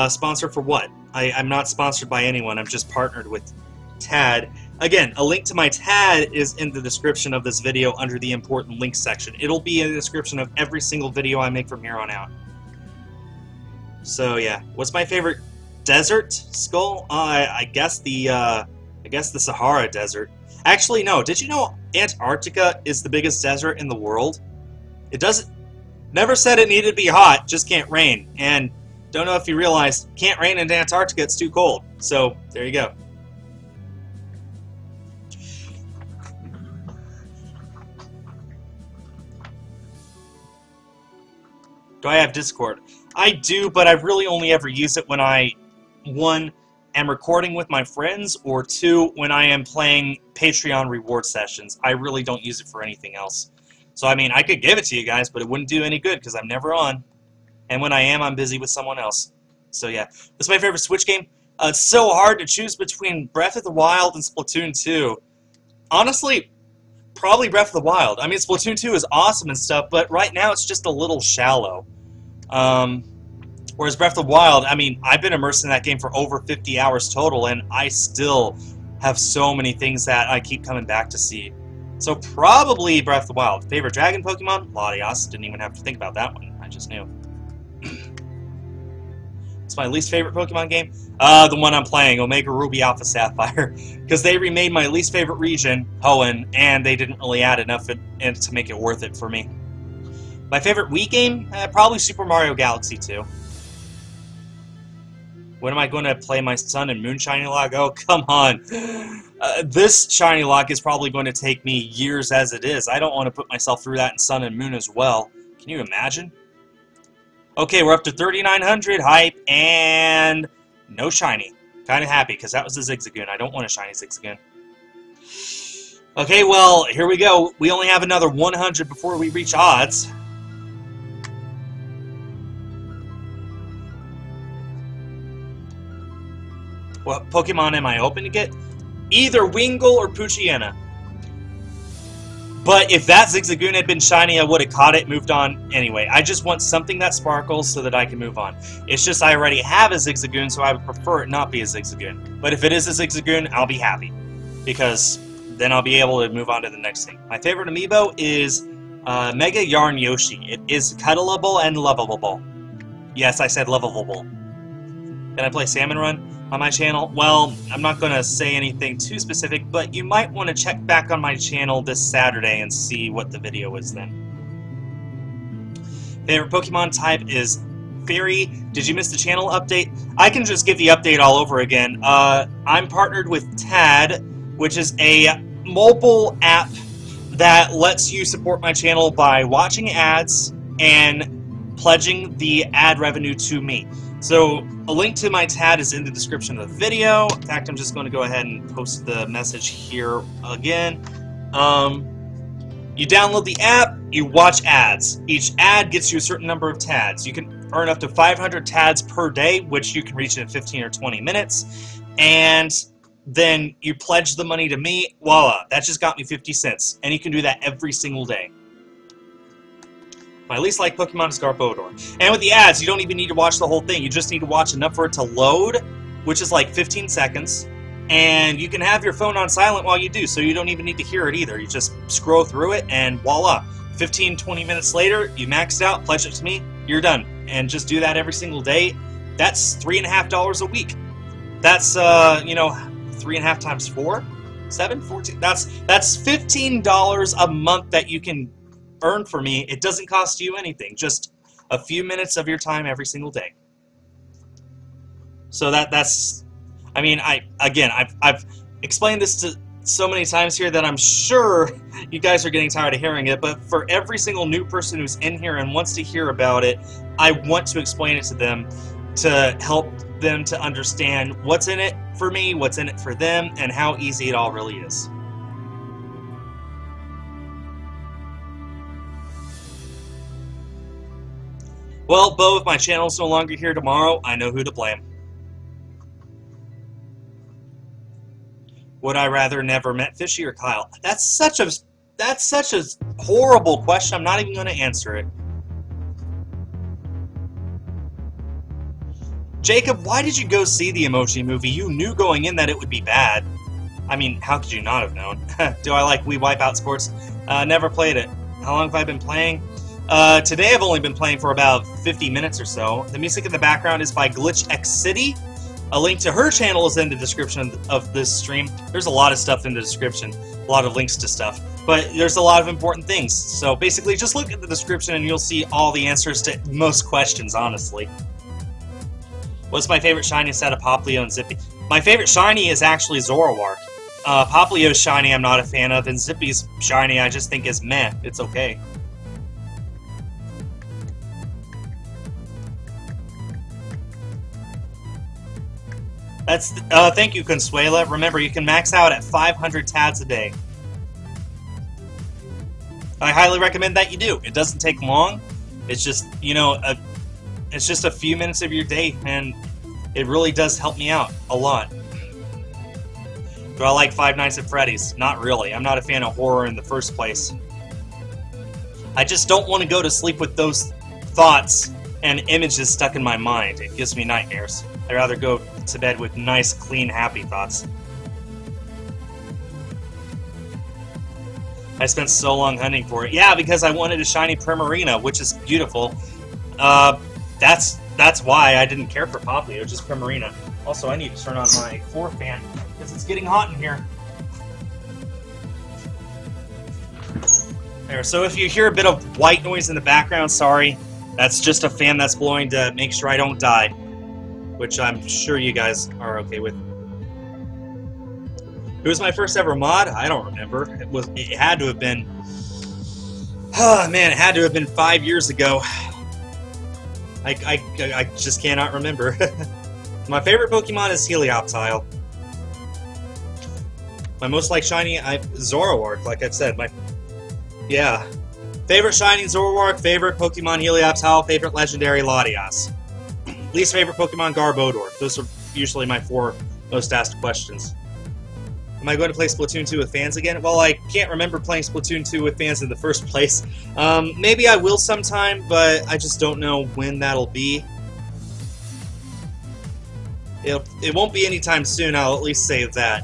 Sponsor for what? I'm not sponsored by anyone. I'm just partnered with TAD. Again, a link to my TAD is in the description of this video under the important links section. It'll be in the description of every single video I make from here on out. So yeah, what's my favorite desert, Skul? I guess the Sahara Desert. Actually, no. Did you know Antarctica is the biggest desert in the world? It doesn't. Never said it needed to be hot. Just can't rain. And don't know if you realized, can't rain in Antarctica. It's too cold. So there you go. Do I have Discord? I do, but I really only ever use it when I, one, am recording with my friends, or 2, when I am playing Patreon reward sessions. I really don't use it for anything else. So, I mean, I could give it to you guys, but it wouldn't do any good because I'm never on. And when I am, I'm busy with someone else. So, yeah. This is my favorite Switch game. It's so hard to choose between Breath of the Wild and Splatoon 2. Honestly, probably Breath of the Wild. I mean, Splatoon 2 is awesome and stuff, but right now it's just a little shallow. Whereas Breath of the Wild, I mean, I've been immersed in that game for over 50 hours total, and I still have so many things that I keep coming back to see. So probably Breath of the Wild. Favorite dragon Pokemon? Latias. Didn't even have to think about that one. I just knew. It's my least favorite Pokemon game? The one I'm playing, OmegaRuby Alpha Sapphire. Because they remade my least favorite region, Hoenn, and they didn't really add enough to make it worth it for me. My favorite Wii game? Probably Super Mario Galaxy 2. When am I going to play my Sun and Moon ShinyLocke? Oh, come on. This ShinyLocke is probably going to take me years as it is. I don't want to put myself through that in Sun and Moon as well. Can you imagine? Okay, we're up to 3,900 hype, and no shiny. Kind of happy, because that was a Zigzagoon. I don't want a shiny Zigzagoon. Okay, well, here we go. We only have another 100 before we reach odds. What Pokemon am I hoping to get? Either Wingull or Poochyena. But if that Zigzagoon had been shiny, I would have caught it, moved on anyway. I just want something that sparkles so that I can move on. It's just I already have a Zigzagoon, so I would prefer it not be a Zigzagoon. But if it is a Zigzagoon, I'll be happy. Because then I'll be able to move on to the next thing. My favorite amiibo is Mega Yarn Yoshi. It is cuddleable and lovable. Yes, I said lovable. Can I play Salmon Run on my channel? Well, I'm not going to say anything too specific, but you might want to check back on my channel this Saturday and see what the video is then. Favorite Pokemon type is Fairy. Did you miss the channel update? I can just give the update all over again. I'm partnered with TAD, which is a mobile app that lets you support my channel by watching ads and pledging the ad revenue to me. So, a link to my TAD is in the description of the video. In fact, I'm just going to go ahead and post the message here again. You download the app, you watch ads. Each ad gets you a certain number of TADs. You can earn up to 500 TADs per day, which you can reach in 15 or 20 minutes. And then you pledge the money to me. Voila, that just got me 50 cents. And you can do that every single day. My least liked Pokemon is Garbodor. And with the ads, you don't even need to watch the whole thing. You just need to watch enough for it to load, which is like 15 seconds. And you can have your phone on silent while you do, so you don't even need to hear it either. You just scroll through it, and voila. 15, 20 minutes later, you maxed out, pledge it to me, you're done. And just do that every single day. That's $3.50 a week. That's, you know, 3.5 times 4? 7? 14? That's $15 a month that you can earn for me. It doesn't cost you anything, just a few minutes of your time every single day. So that's, I mean, I've explained this to so many times here that I'm sure you guys are getting tired of hearing it, but for every single new person who's in here and wants to hear about it, I want to explain it to them to help them to understand what's in it for me, what's in it for them, and how easy it all really is. Well, Bo, if my channel's no longer here tomorrow, I know who to blame. Would I rather never met Fishy or Kyle? That's such a horrible question. I'm not even going to answer it. Jacob, why did you go see the Emoji Movie? You knew going in that it would be bad. I mean, how could you not have known? Do I like Wii Wipeout Sports? Never played it. How long have I been playing? Today I've only been playing for about 50 minutes or so. The music in the background is by Glitch X City. A link to her channel is in the description of this stream. There's a lot of stuff in the description, a lot of links to stuff, but there's a lot of important things. So basically just look at the description and you'll see all the answers to most questions, honestly. What's my favorite shiny set of Poplio and Zippy? My favorite shiny is actually Zoroark. Poplio's shiny I'm not a fan of, and Zippy's shiny I just think is meh. It's okay. That's thank you, Consuela. Remember, you can max out at 500 TADs a day. I highly recommend that you do. It doesn't take long. It's just, you know, it's just a few minutes of your day, and it really does help me out a lot. Do I like Five Nights at Freddy's? Not really. I'm not a fan of horror in the first place. I just don't want to go to sleep with those thoughts and images stuck in my mind. It gives me nightmares. I'd rather go to bed with nice, clean, happy thoughts. I spent so long hunting for it. Yeah, because I wanted a shiny Primarina, which is beautiful. That's why I didn't care for Poplio, just Primarina. Also, I need to turn on my floor fan, because it's getting hot in here. There, so if you hear a bit of white noise in the background, sorry. That's just a fan that's blowing to make sure I don't die. Which I'm sure you guys are okay with. It was my first ever mod? I don't remember. It had to have been... Oh, man, it had to have been 5 years ago. I just cannot remember. My favorite Pokemon is Helioptile. My most liked shiny, Zoroark, like I've said. Yeah. Favorite shiny, Zoroark. Favorite Pokemon, Helioptile. Favorite legendary, Latias. Least favorite Pokemon, Garbodor. Those are usually my 4 most asked questions. Am I going to play Splatoon 2 with fans again? Well, I can't remember playing Splatoon 2 with fans in the first place. Maybe I will sometime, but I just don't know when that'll be. It won't be anytime soon, I'll at least say that.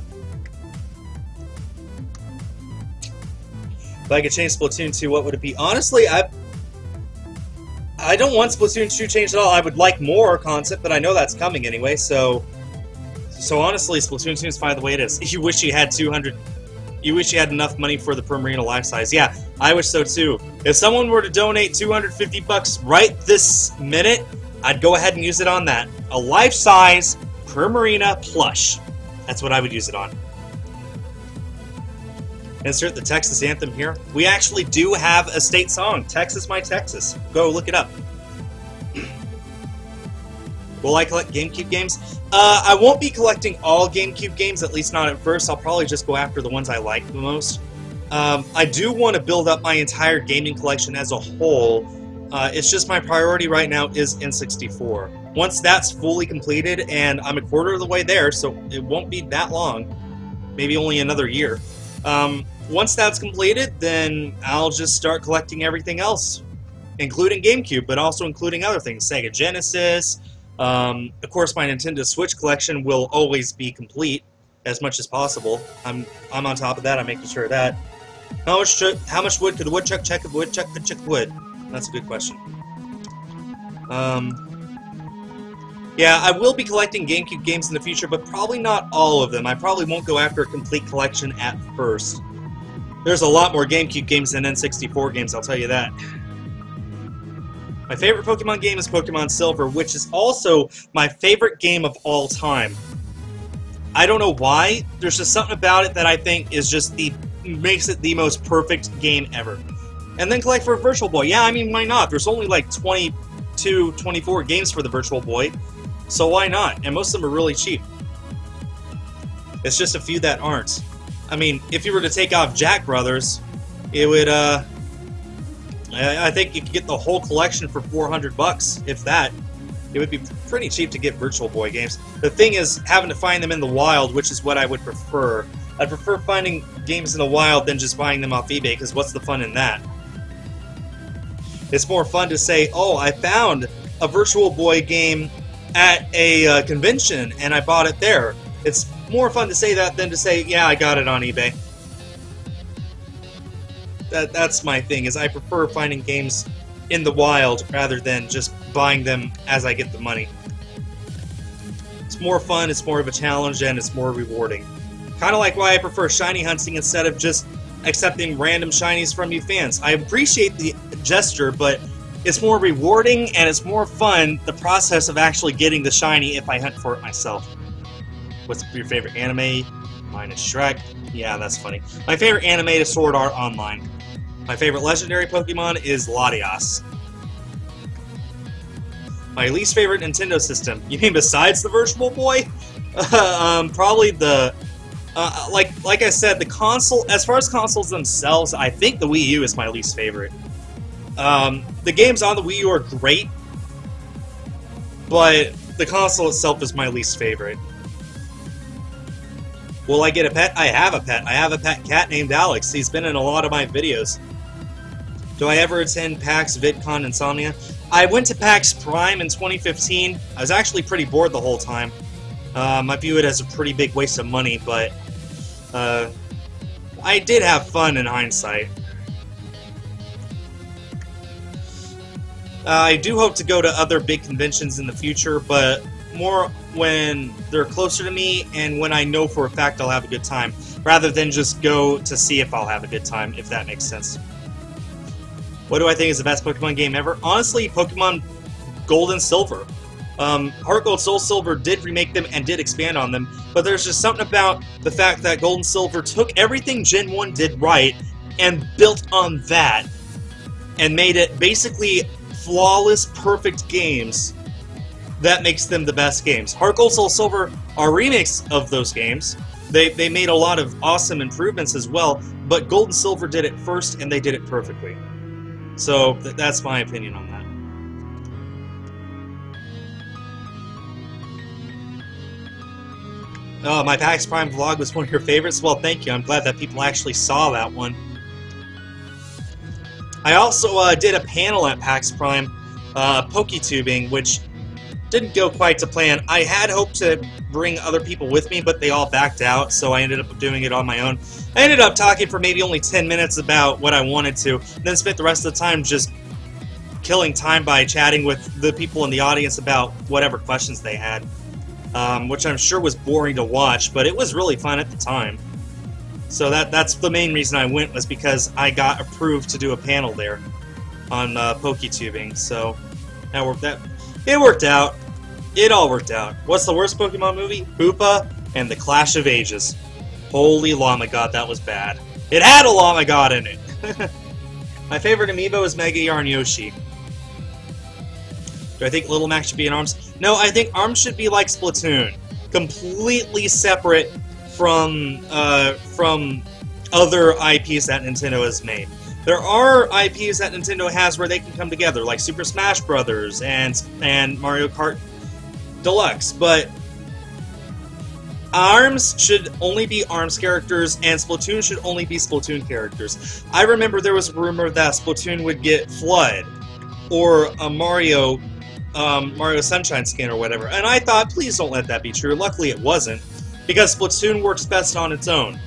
If I could change Splatoon 2, what would it be? Honestly, I don't want Splatoon 2 changed at all. I would like more concept, but I know that's coming anyway, so honestly, Splatoon 2 is fine the way it is. You wish you had 200... You wish you had enough money for the Primarina life size. Yeah, I wish so too. If someone were to donate $250 right this minute, I'd go ahead and use it on that. A life-size Primarina plush. That's what I would use it on. Insert the Texas anthem here. We actually do have a state song, Texas My Texas. Go look it up. Will I collect GameCube games? I won't be collecting all GameCube games, at least not at first. I'll probably just go after the ones I like the most. I do want to build up my entire gaming collection as a whole. It's just my priority right now is N64. Once that's fully completed, and I'm a quarter of the way there, so it won't be that long. Maybe only another year. Once that's completed, then I'll just start collecting everything else. Including GameCube, but also including other things. Sega Genesis... of course, my Nintendo Switch collection will always be complete as much as possible. I'm on top of that. I'm making sure of that. How much wood could the woodchuck chuck if woodchuck could chuck wood? That's a good question. Yeah, I will be collecting GameCube games in the future, but probably not all of them. I probably won't go after a complete collection at first. There's a lot more GameCube games than N64 games, I'll tell you that. My favorite Pokemon game is Pokemon Silver, which is also my favorite game of all time. I don't know why. There's just something about it that I think is just makes it the most perfect game ever. And then collect for a Virtual Boy. Yeah, I mean, why not? There's only like 22, 24 games for the Virtual Boy, so why not? And most of them are really cheap. It's just a few that aren't. I mean, if you were to take off Jack Brothers, it would, I think you could get the whole collection for $400, if that. It would be pretty cheap to get Virtual Boy games. The thing is having to find them in the wild, which is what I would prefer. I'd prefer finding games in the wild than just buying them off eBay, because what's the fun in that? It's more fun to say, oh, I found a Virtual Boy game at a convention, and I bought it there. It's more fun to say that than to say, yeah, I got it on eBay. That's my thing, is I prefer finding games in the wild rather than just buying them as I get the money. It's more fun, it's more of a challenge, and it's more rewarding. Kind of like why I prefer shiny hunting instead of just accepting random shinies from you fans. I appreciate the gesture, but it's more rewarding and it's more fun, the process of actually getting the shiny if I hunt for it myself. What's your favorite anime? Mine is Shrek. Yeah, that's funny. My favorite anime is Sword Art Online. My favorite legendary Pokemon is Latias. My least favorite Nintendo system. You mean besides the Virtual Boy? Probably the like I said, the console. As far as consoles themselves, I think the Wii U is my least favorite. The games on the Wii U are great, but the console itself is my least favorite. Will I get a pet? I have a pet. I have a pet cat named Alex. He's been in a lot of my videos. Do I ever attend PAX, VidCon, Insomnia? I went to PAX Prime in 2015. I was actually pretty bored the whole time. I view it as a pretty big waste of money, but I did have fun in hindsight. I do hope to go to other big conventions in the future, but more when they're closer to me and when I know for a fact I'll have a good time, rather than just go to see if I'll have a good time, if that makes sense. What do I think is the best Pokemon game ever? Honestly, Pokemon Gold and Silver. Heart Gold, Soul Silver did remake them and did expand on them, but there's just something about the fact that Gold and Silver took everything Gen 1 did right and built on that and made it basically flawless, perfect games that makes them the best games. Heart Gold, Soul Silver are remakes of those games. They made a lot of awesome improvements as well, but Gold and Silver did it first and they did it perfectly. So that's my opinion on that. Oh, my PAX Prime vlog was one of your favorites? Well, thank you. I'm glad that people actually saw that one. I also did a panel at PAX Prime, PokeTubing, which didn't go quite to plan. I had hoped to bring other people with me, but they all backed out, so I ended up doing it on my own. I ended up talking for maybe only 10 minutes about what I wanted to, and then spent the rest of the time just killing time by chatting with the people in the audience about whatever questions they had, which I'm sure was boring to watch, but it was really fun at the time. So that's the main reason I went, was because I got approved to do a panel there on PokeTubing. So it worked out. It all worked out. What's the worst Pokemon movie? Hoopa and the Clash of Ages. Holy llama god, that was bad. It had a llama god in it. My favorite amiibo is Mega Yarn Yoshi. Do I think Little Mac should be in ARMS? No, I think ARMS should be like Splatoon. Completely separate from other IPs that Nintendo has made. There are IPs that Nintendo has where they can come together, like Super Smash Bros. and Mario Kart Deluxe, but ARMS should only be ARMS characters, and Splatoon should only be Splatoon characters. I remember there was a rumor that Splatoon would get Flood, or a Mario Sunshine skin or whatever, and I thought, please don't let that be true. Luckily it wasn't, because Splatoon works best on its own.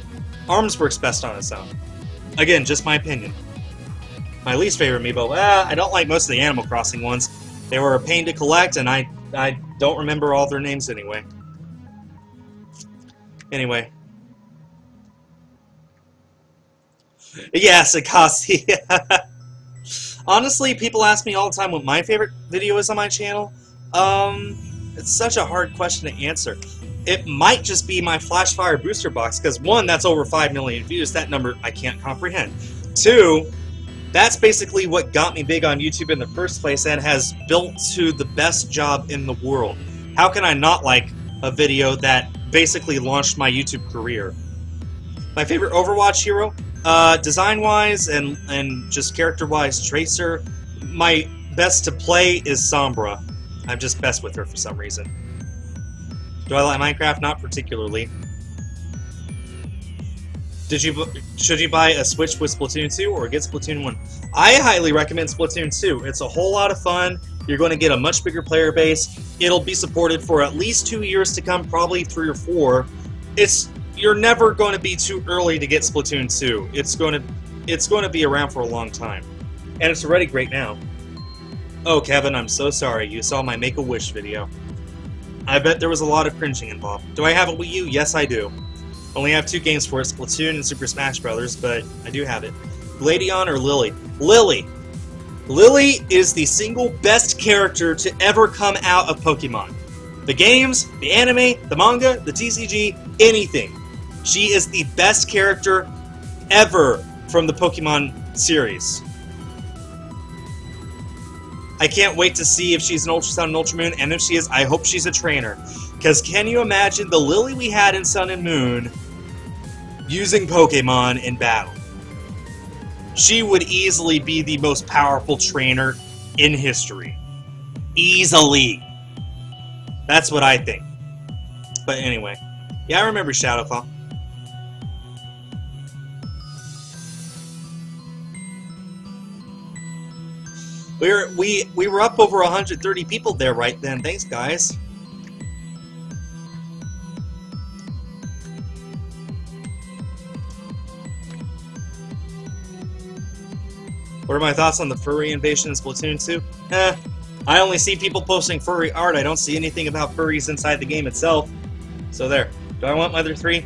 ARMS works best on its own. Again, just my opinion. My least favorite amiibo, I don't like most of the Animal Crossing ones. They were a pain to collect, and I don't remember all their names anyway. Anyway. Yes, Akasi. Honestly, people ask me all the time what my favorite video is on my channel. It's such a hard question to answer. It might just be my Flashfire booster box, because one, that's over 5 million views. That number I can't comprehend. Two, that's basically what got me big on YouTube in the first place and has built to the best job in the world. How can I not like a video that basically launched my YouTube career? My favorite Overwatch hero? Design-wise and just character-wise, Tracer. My best to play is Sombra. I'm just best with her for some reason. Do I like Minecraft? Not particularly. Should you buy a Switch with Splatoon 2 or get Splatoon 1? I highly recommend Splatoon 2. It's a whole lot of fun. You're going to get a much bigger player base. It'll be supported for at least 2 years to come, probably 3 or 4. You're never going to be too early to get Splatoon 2. It's going to be around for a long time. And it's already great now. Oh, Kevin, I'm so sorry. You saw my Make-A-Wish video. I bet there was a lot of cringing involved. Do I have a Wii U? Yes, I do. Only have 2 games for it, Splatoon and Super Smash Bros., but I do have it. Gladion or Lily? Lily! Lily is the single best character to ever come out of Pokemon. The games, the anime, the manga, the TCG, anything. She is the best character ever from the Pokemon series. I can't wait to see if she's an Ultra Sun and Ultra Moon, and if she is, I hope she's a trainer. Because can you imagine the Lily we had in Sun and Moon using Pokemon in battle? She would easily be the most powerful trainer in history. Easily. That's what I think. But anyway. Yeah, I remember Shadowfall. We were up over 130 people there right then. Thanks, guys. What are my thoughts on the furry invasion in Splatoon 2? I only see people posting furry art. I don't see anything about furries inside the game itself. So there. Do I want Mother 3?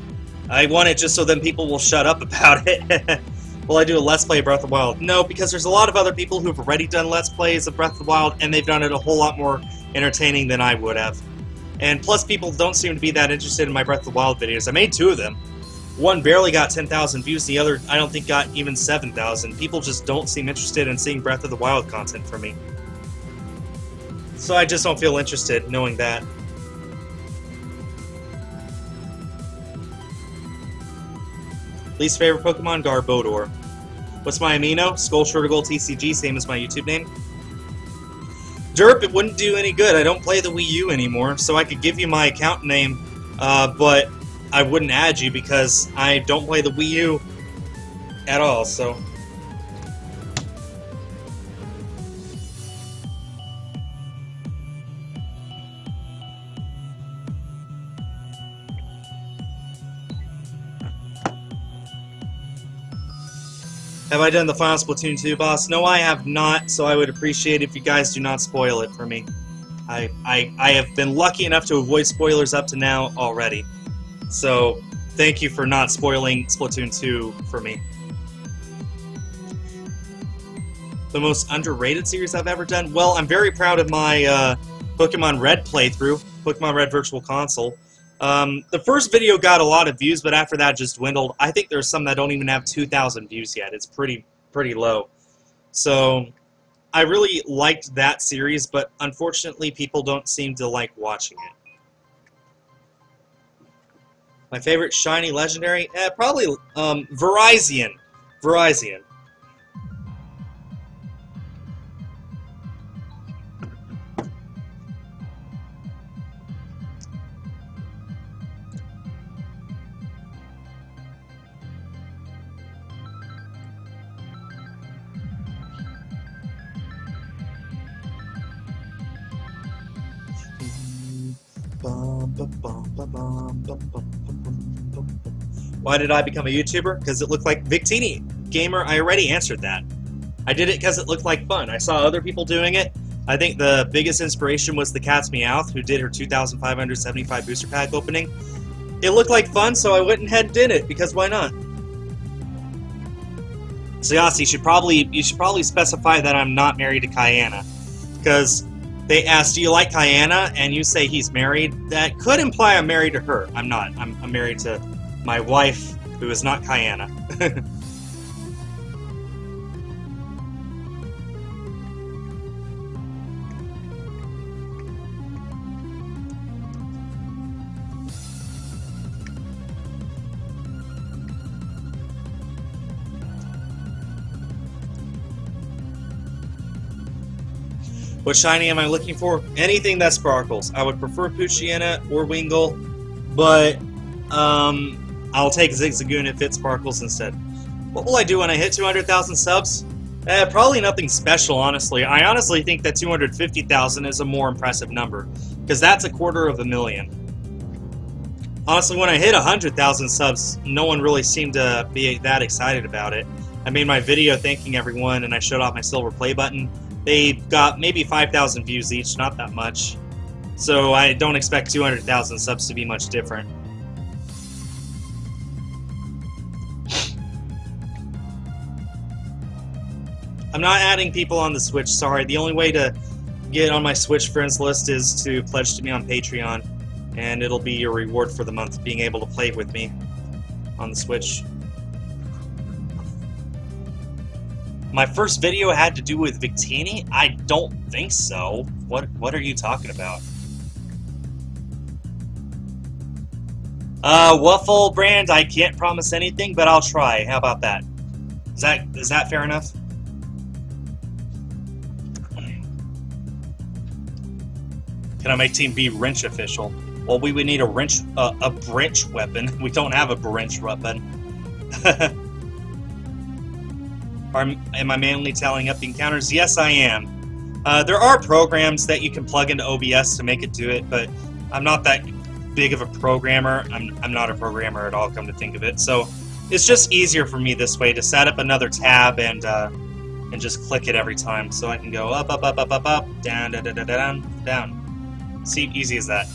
I want it just so then people will shut up about it. Will I do a Let's Play of Breath of the Wild? No, because there's a lot of other people who've already done Let's Plays of Breath of the Wild, and they've done it a whole lot more entertaining than I would have. And plus, people don't seem to be that interested in my Breath of the Wild videos. I made 2 of them. One barely got 10,000 views, the other I don't think got even 7,000. People just don't seem interested in seeing Breath of the Wild content from me. So I just don't feel interested knowing that. Least favorite Pokemon? Garbodor. What's my amino? Skul TCG, same as my YouTube name. Derp, it wouldn't do any good. I don't play the Wii U anymore, so I could give you my account name, but I wouldn't add you because I don't play the Wii U at all, so... Have I done the final Splatoon 2 boss? No, I have not, so I would appreciate if you guys do not spoil it for me. I have been lucky enough to avoid spoilers up to now already. So, thank you for not spoiling Splatoon 2 for me. The most underrated series I've ever done? Well, I'm very proud of my Pokemon Red playthrough, Pokemon Red Virtual Console. The first video got a lot of views, but after that just dwindled. I think there's some that don't even have 2,000 views yet. It's pretty low. So, I really liked that series, but unfortunately people don't seem to like watching it. My favorite shiny legendary? Probably Verizon. Verizon. Why did I become a YouTuber? Because it looked like Victini Gamer. I already answered that. I did it because it looked like fun. I saw other people doing it. I think the biggest inspiration was the Cat's Meowth, who did her 2,575 booster pack opening. It looked like fun, so I went ahead and did it, because why not? So Yasi, you should probably specify that I'm not married to Kayana. Because they asked, do you like Kayana? And you say he's married. That could imply I'm married to her. I'm not. I'm married to my wife, who is not Kayana. What shiny am I looking for? Anything that sparkles. I would prefer Poochyena or Wingull, but I'll take Zigzagoon if it sparkles instead. What will I do when I hit 200,000 subs? Probably nothing special, honestly. I honestly think that 250,000 is a more impressive number, because that's 250,000. Honestly, when I hit 100,000 subs, no one really seemed to be that excited about it. I made my video thanking everyone, and I showed off my silver play button. They got maybe 5,000 views each, not that much. So I don't expect 200,000 subs to be much different. I'm not adding people on the Switch, sorry. The only way to get on my Switch friends list is to pledge to me on Patreon, and it'll be your reward for the month, being able to play with me on the Switch. My first video had to do with Victini? I don't think so. What are you talking about? Waffle brand, I can't promise anything, but I'll try. How about that? Is that fair enough? Can I make Team B wrench official? Well, we would need a wrench weapon. We don't have a wrench weapon. Am I manually tallying up the encounters? Yes, I am. There are programs that you can plug into OBS to make it do it, but I'm not that big of a programmer. I'm not a programmer at all, come to think of it. So it's just easier for me this way to set up another tab and just click it every time, so I can go up, up, up, up, up, up, down, down, down, down, down. See, easy as that.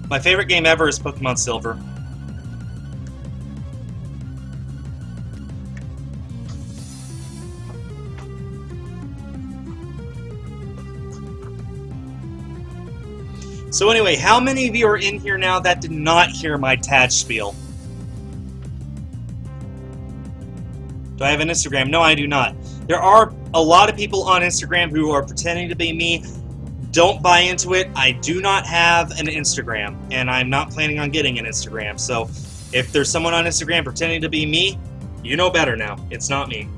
My favorite game ever is Pokemon Silver. So anyway, how many of you are in here now that did not hear my Tad spiel? Do I have an Instagram? No, I do not. There are a lot of people on Instagram who are pretending to be me. Don't buy into it. I do not have an Instagram, and I'm not planning on getting an Instagram. So if there's someone on Instagram pretending to be me, you know better now. It's not me.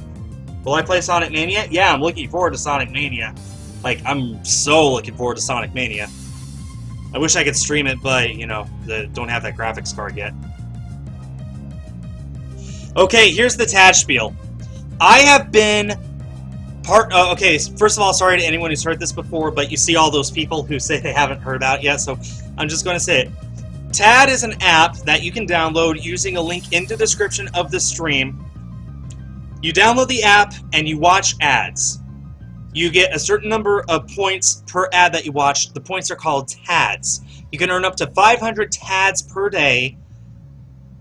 Will I play Sonic Mania? Yeah, I'm looking forward to Sonic Mania. Like, I'm so looking forward to Sonic Mania. I wish I could stream it, but, you know, don't have that graphics card yet. Okay, here's the Tad spiel. I have been okay, first of all, sorry to anyone who's heard this before, but you see all those people who say they haven't heard about it yet, so I'm just going to say it. Tad is an app that you can download using a link in the description of the stream. You download the app and you watch ads. You get a certain number of points per ad that you watch. The points are called Tads. You can earn up to 500 Tads per day,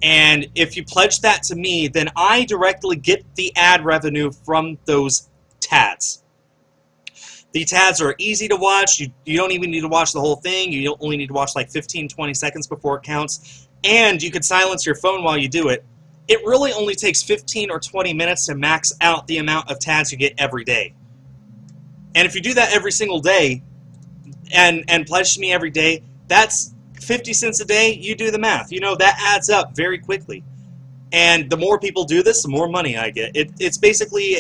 and if you pledge that to me, then I directly get the ad revenue from those Tads. The Tads are easy to watch. You don't even need to watch the whole thing. You only need to watch like 15-20 seconds before it counts. And you can silence your phone while you do it. It really only takes 15 or 20 minutes to max out the amount of Tads you get every day. And if you do that every single day and pledge to me every day, that's 50 cents a day. You do the math. You know, that adds up very quickly. And the more people do this, the more money I get. It's basically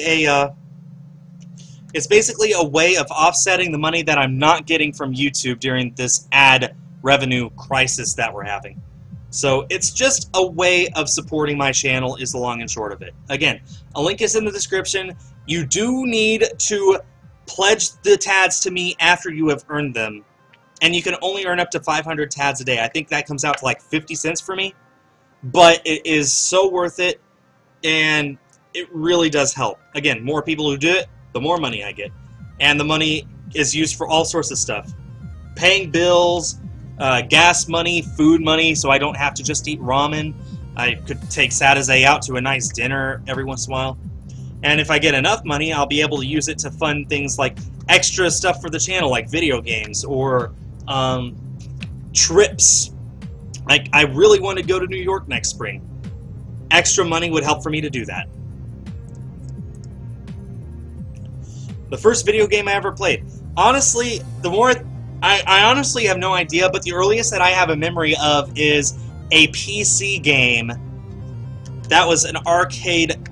a way of offsetting the money that I'm not getting from YouTube during this ad revenue crisis that we're having. So it's just a way of supporting my channel is the long and short of it. Again, a link is in the description. You do need to pledge the Tads to me after you have earned them. And you can only earn up to 500 Tads a day. I think that comes out to like 50 cents for me. But it is so worth it. And it really does help. Again, more people who do it, the more money I get. And the money is used for all sorts of stuff. Paying bills, gas money, food money, so I don't have to just eat ramen. I could take Saturday out to a nice dinner every once in a while. And if I get enough money, I'll be able to use it to fund things like extra stuff for the channel, like video games or trips. Like, I really want to go to New York next spring. Extra money would help for me to do that. The first video game I ever played. Honestly, I honestly have no idea, but the earliest that I have a memory of is a PC game that was an arcade.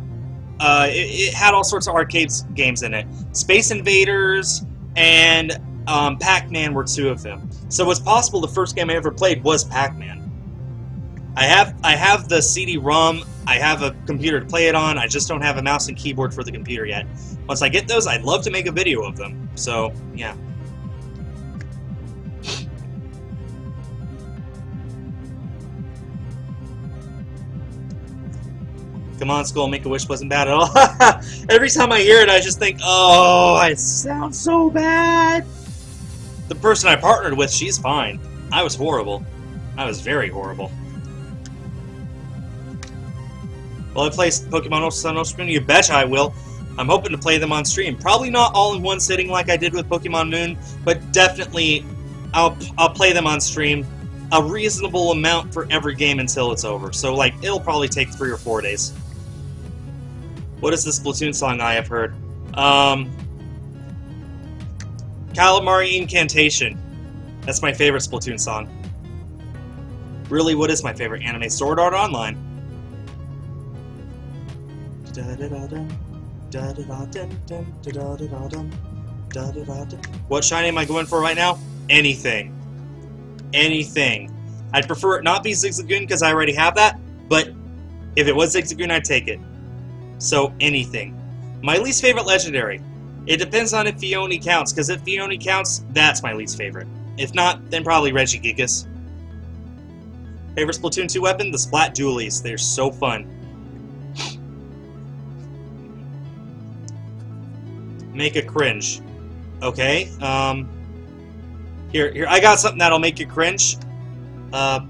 It had all sorts of arcade games in it. Space Invaders and Pac-Man were two of them. So it's possible the first game I ever played was Pac-Man. I have the CD-ROM. I have a computer to play it on. I just don't have a mouse and keyboard for the computer yet. Once I get those, I'd love to make a video of them. So, yeah. Come on, Skul, Make-A-Wish wasn't bad at all. Every time I hear it, I just think, oh, it sounds so bad. The person I partnered with, she's fine. I was horrible. I was very horrible. Will I play Pokemon Sun on stream? You betcha I will. I'm hoping to play them on stream. Probably not all in one sitting like I did with Pokemon Moon, but definitely I'll play them on stream. A reasonable amount for every game until it's over. So, like, it'll probably take 3 or 4 days. What is this Splatoon song I have heard? Calamari Incantation. That's my favorite Splatoon song. Really, what is my favorite anime? Sword Art Online. What shiny am I going for right now? Anything. Anything. I'd prefer it not be Zigzagoon because I already have that, but if it was Zigzagoon, I'd take it. So, anything. My least favorite legendary. It depends on if Fione counts, because if Fione counts, that's my least favorite. If not, then probably Regigigas. Favorite Splatoon 2 weapon? The Splat Dualies. They're so fun. Make a cringe. Okay, Here, I got something that'll make you cringe. If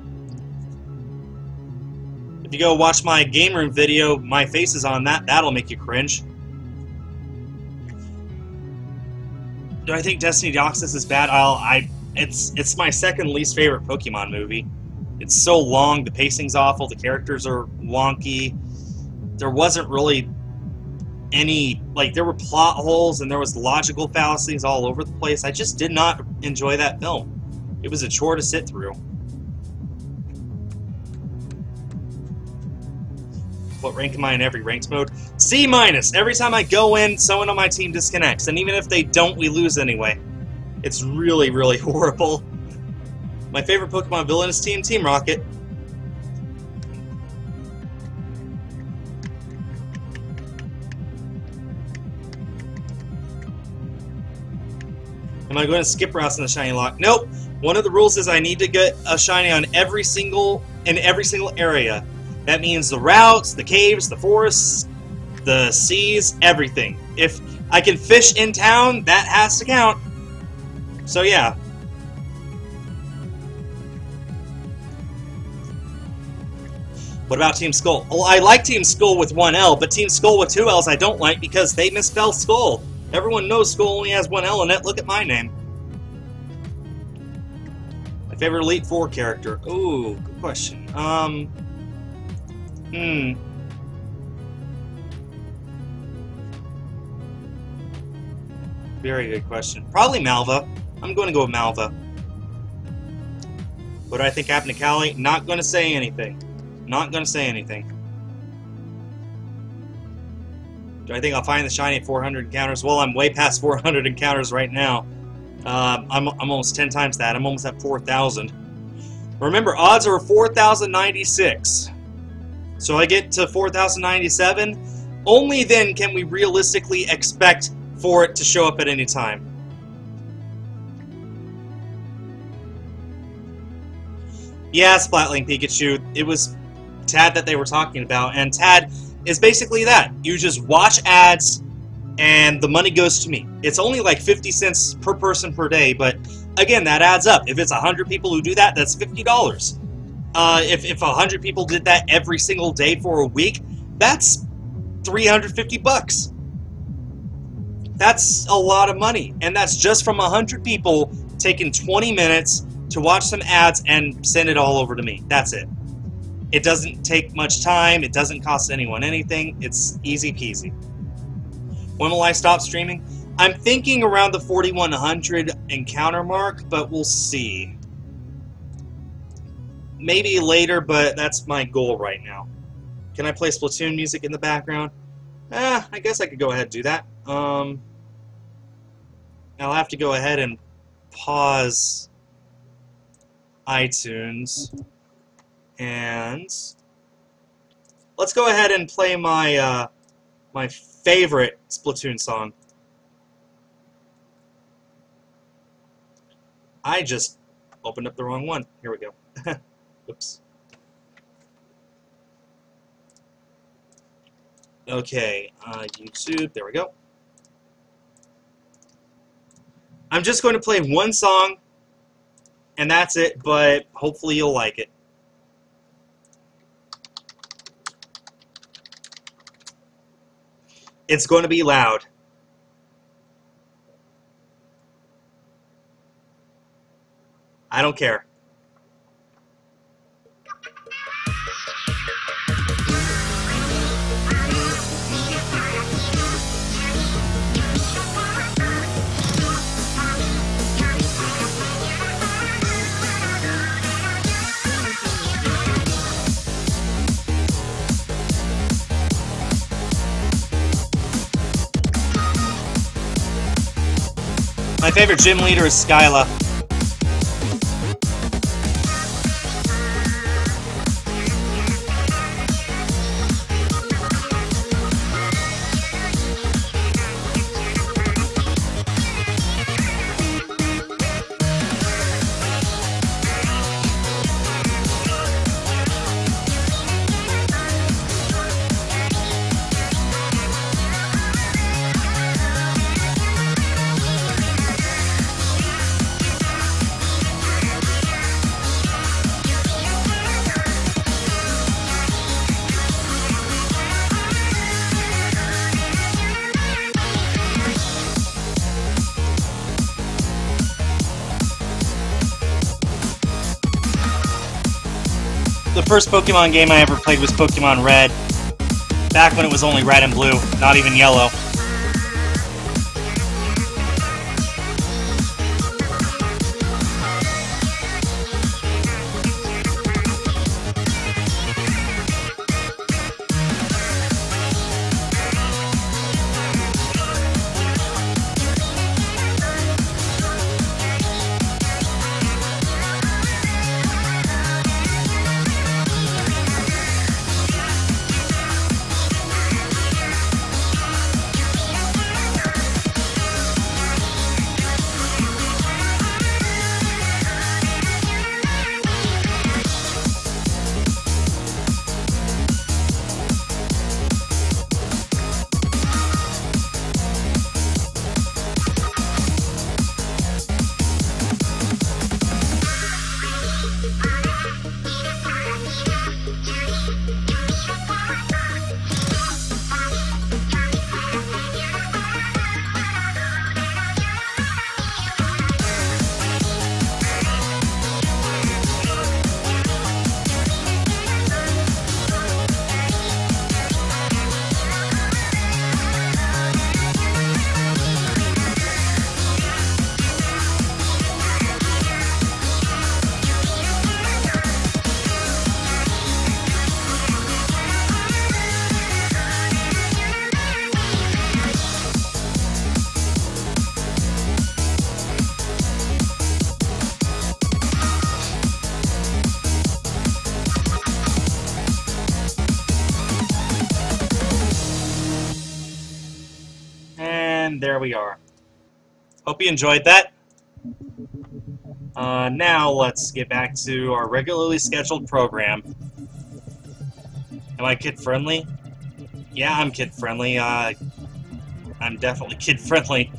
you go watch my game room video, my face is on that. That'll make you cringe. Do I think Destiny Deoxys is bad? It's my second least favorite Pokemon movie. It's so long, the pacing's awful, the characters are wonky. There wasn't really any, like, there were plot holes and there was logical fallacies all over the place. I just did not enjoy that film. It was a chore to sit through. What rank am I in every ranked mode? C-. Every time I go in, someone on my team disconnects. And even if they don't, we lose anyway. It's really, really horrible. My favorite Pokemon villainous team? Team Rocket. Am I going to skip routes in the ShinyLocke? Nope. One of the rules is I need to get a shiny on in every single area. That means the routes, the caves, the forests, the seas, everything. If I can fish in town, that has to count. So yeah. What about Team Skul? Well, I like Team Skul with 1 L, but Team Skul with 2 L's I don't like because they misspell Skul. Everyone knows Skul only has 1 L in it. Look at my name. My favorite Elite Four character. Ooh, good question. Very good question. Probably Malva. I'm going to go with Malva. What do I think happened to Callie? Not going to say anything. Not going to say anything. Do I think I'll find the shiny at 400 encounters? Well, I'm way past 400 encounters right now. I'm almost 10 times that. I'm almost at 4,000. Remember, odds are 4,096. So I get to 4,097. Only then can we realistically expect for it to show up at any time. Yeah, Splatling Pikachu. It was Tad that they were talking about, and Tad is basically that. You just watch ads, and the money goes to me. It's only like 50 cents per person per day, but again, that adds up. If it's 100 people who do that, that's $50. If 100 people did that every single day for a week, that's $350. That's a lot of money, and that's just from 100 people taking 20 minutes to watch some ads and send it all over to me. That's it. It doesn't take much time. It doesn't cost anyone anything. It's easy peasy. When will I stop streaming? I'm thinking around the 4,100 encounter mark, but we'll see. Maybe later, but that's my goal right now. Can I play Splatoon music in the background? I guess I could go ahead and do that. I'll have to go ahead and pause iTunes. And let's go ahead and play my my favorite Splatoon song. I just opened up the wrong one. Here we go. Oops. Okay, YouTube, there we go. I'm just going to play one song, and that's it, but hopefully you'll like it. It's going to be loud. I don't care. My favorite gym leader is Skyla. The first Pokemon game I ever played was Pokemon Red. Back when it was only red and blue, not even yellow. And there we are. Hope you enjoyed that. Now let's get back to our regularly scheduled program. Am I kid-friendly? Yeah, I'm kid-friendly. I'm definitely kid-friendly.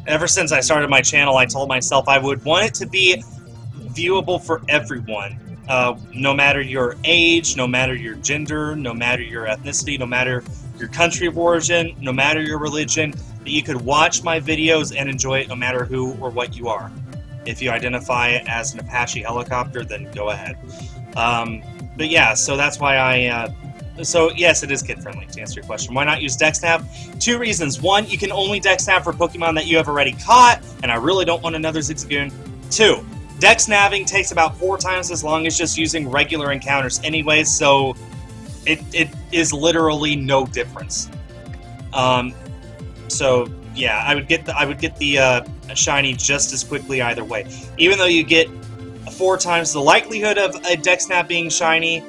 Ever since I started my channel, I told myself I would want it to be viewable for everyone. No matter your age, no matter your gender, no matter your ethnicity, no matter your country of origin, no matter your religion, that you could watch my videos and enjoy it no matter who or what you are. If you identify as an Apache helicopter, then go ahead. But yeah, so that's why so yes, it is kid-friendly, to answer your question. Why not use DexNav? Two reasons. One, you can only DexNav for Pokemon that you have already caught, and I really don't want another Zigzagoon. Two, DexNaving takes about 4 times as long as just using regular encounters anyways, so it is literally no difference. So yeah, I would get the shiny just as quickly either way. Even though you get 4 times the likelihood of a DexNav being shiny,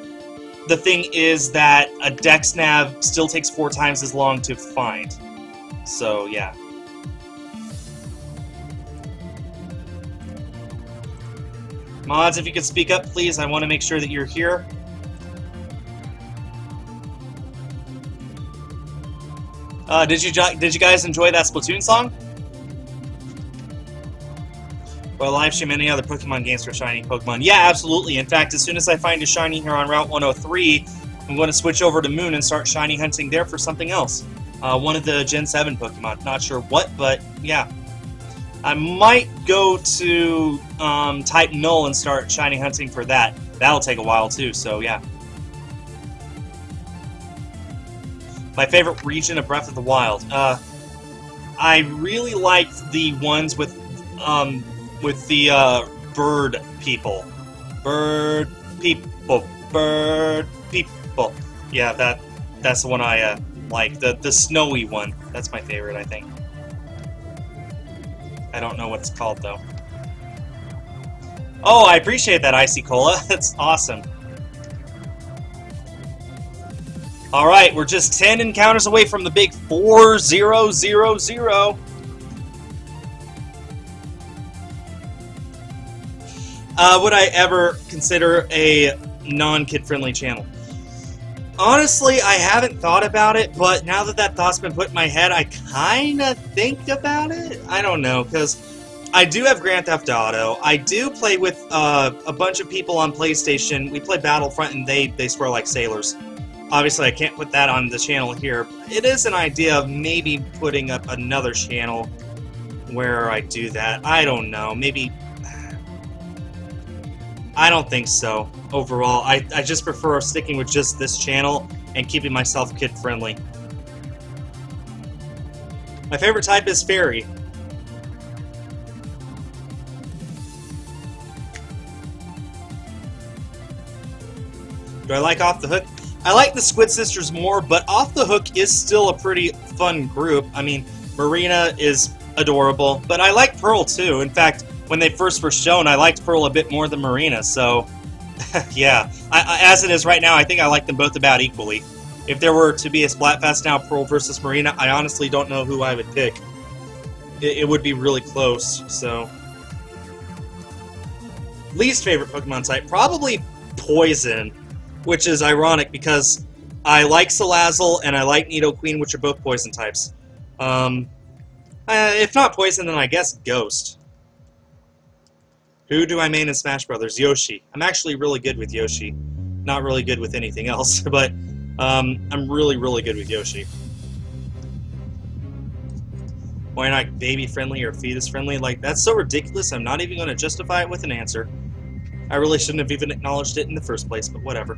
the thing is that a DexNav still takes 4 times as long to find. So yeah. Mods, if you could speak up, please. I want to make sure that you're here. Did you guys enjoy that Splatoon song? Or live stream any other Pokemon games for shiny Pokemon? Yeah, absolutely. In fact, as soon as I find a shiny here on Route 103, I'm going to switch over to Moon and start shiny hunting there for something else. One of the Gen 7 Pokemon. Not sure what, but yeah. I might go to Type Null and start shiny hunting for that. That'll take a while too, so yeah. My favorite region of Breath of the Wild. I really liked the ones with the bird people. Bird people. Bird people. Yeah, that's the one I like. The snowy one. That's my favorite, I think. I don't know what it's called, though. Oh, I appreciate that, Icy Cola. That's awesome. Alright, we're just 10 encounters away from the big 4000. Would I ever consider a non-kid-friendly channel? Honestly, I haven't thought about it, but now that that thought's been put in my head, I kind of think about it. I don't know, because I do have Grand Theft Auto. I do play with a bunch of people on PlayStation. We play Battlefront, and they swear like sailors. Obviously, I can't put that on the channel here. It is an idea of maybe putting up another channel where I do that. I don't know. Maybe... I don't think so, overall. I just prefer sticking with just this channel and keeping myself kid-friendly. My favorite type is fairy. Do I like Off the Hook? I like the Squid Sisters more, but Off the Hook is still a pretty fun group. I mean, Marina is adorable, but I like Pearl too. In fact, when they first were shown, I liked Pearl a bit more than Marina, so yeah. As it is right now, I think I like them both about equally. If there were to be a Splatfest now, Pearl versus Marina, I honestly don't know who I would pick. It would be really close, so... Least favorite Pokemon type? Probably Poison, which is ironic because I like Salazzle and I like Nidoqueen, which are both Poison types. If not Poison, then I guess Ghost. Who do I main in Smash Brothers? Yoshi. I'm actually really good with Yoshi. Not really good with anything else, but I'm really, really good with Yoshi. Why not baby-friendly or fetus-friendly? Like, that's so ridiculous, I'm not even going to justify it with an answer. I really shouldn't have even acknowledged it in the first place, but whatever.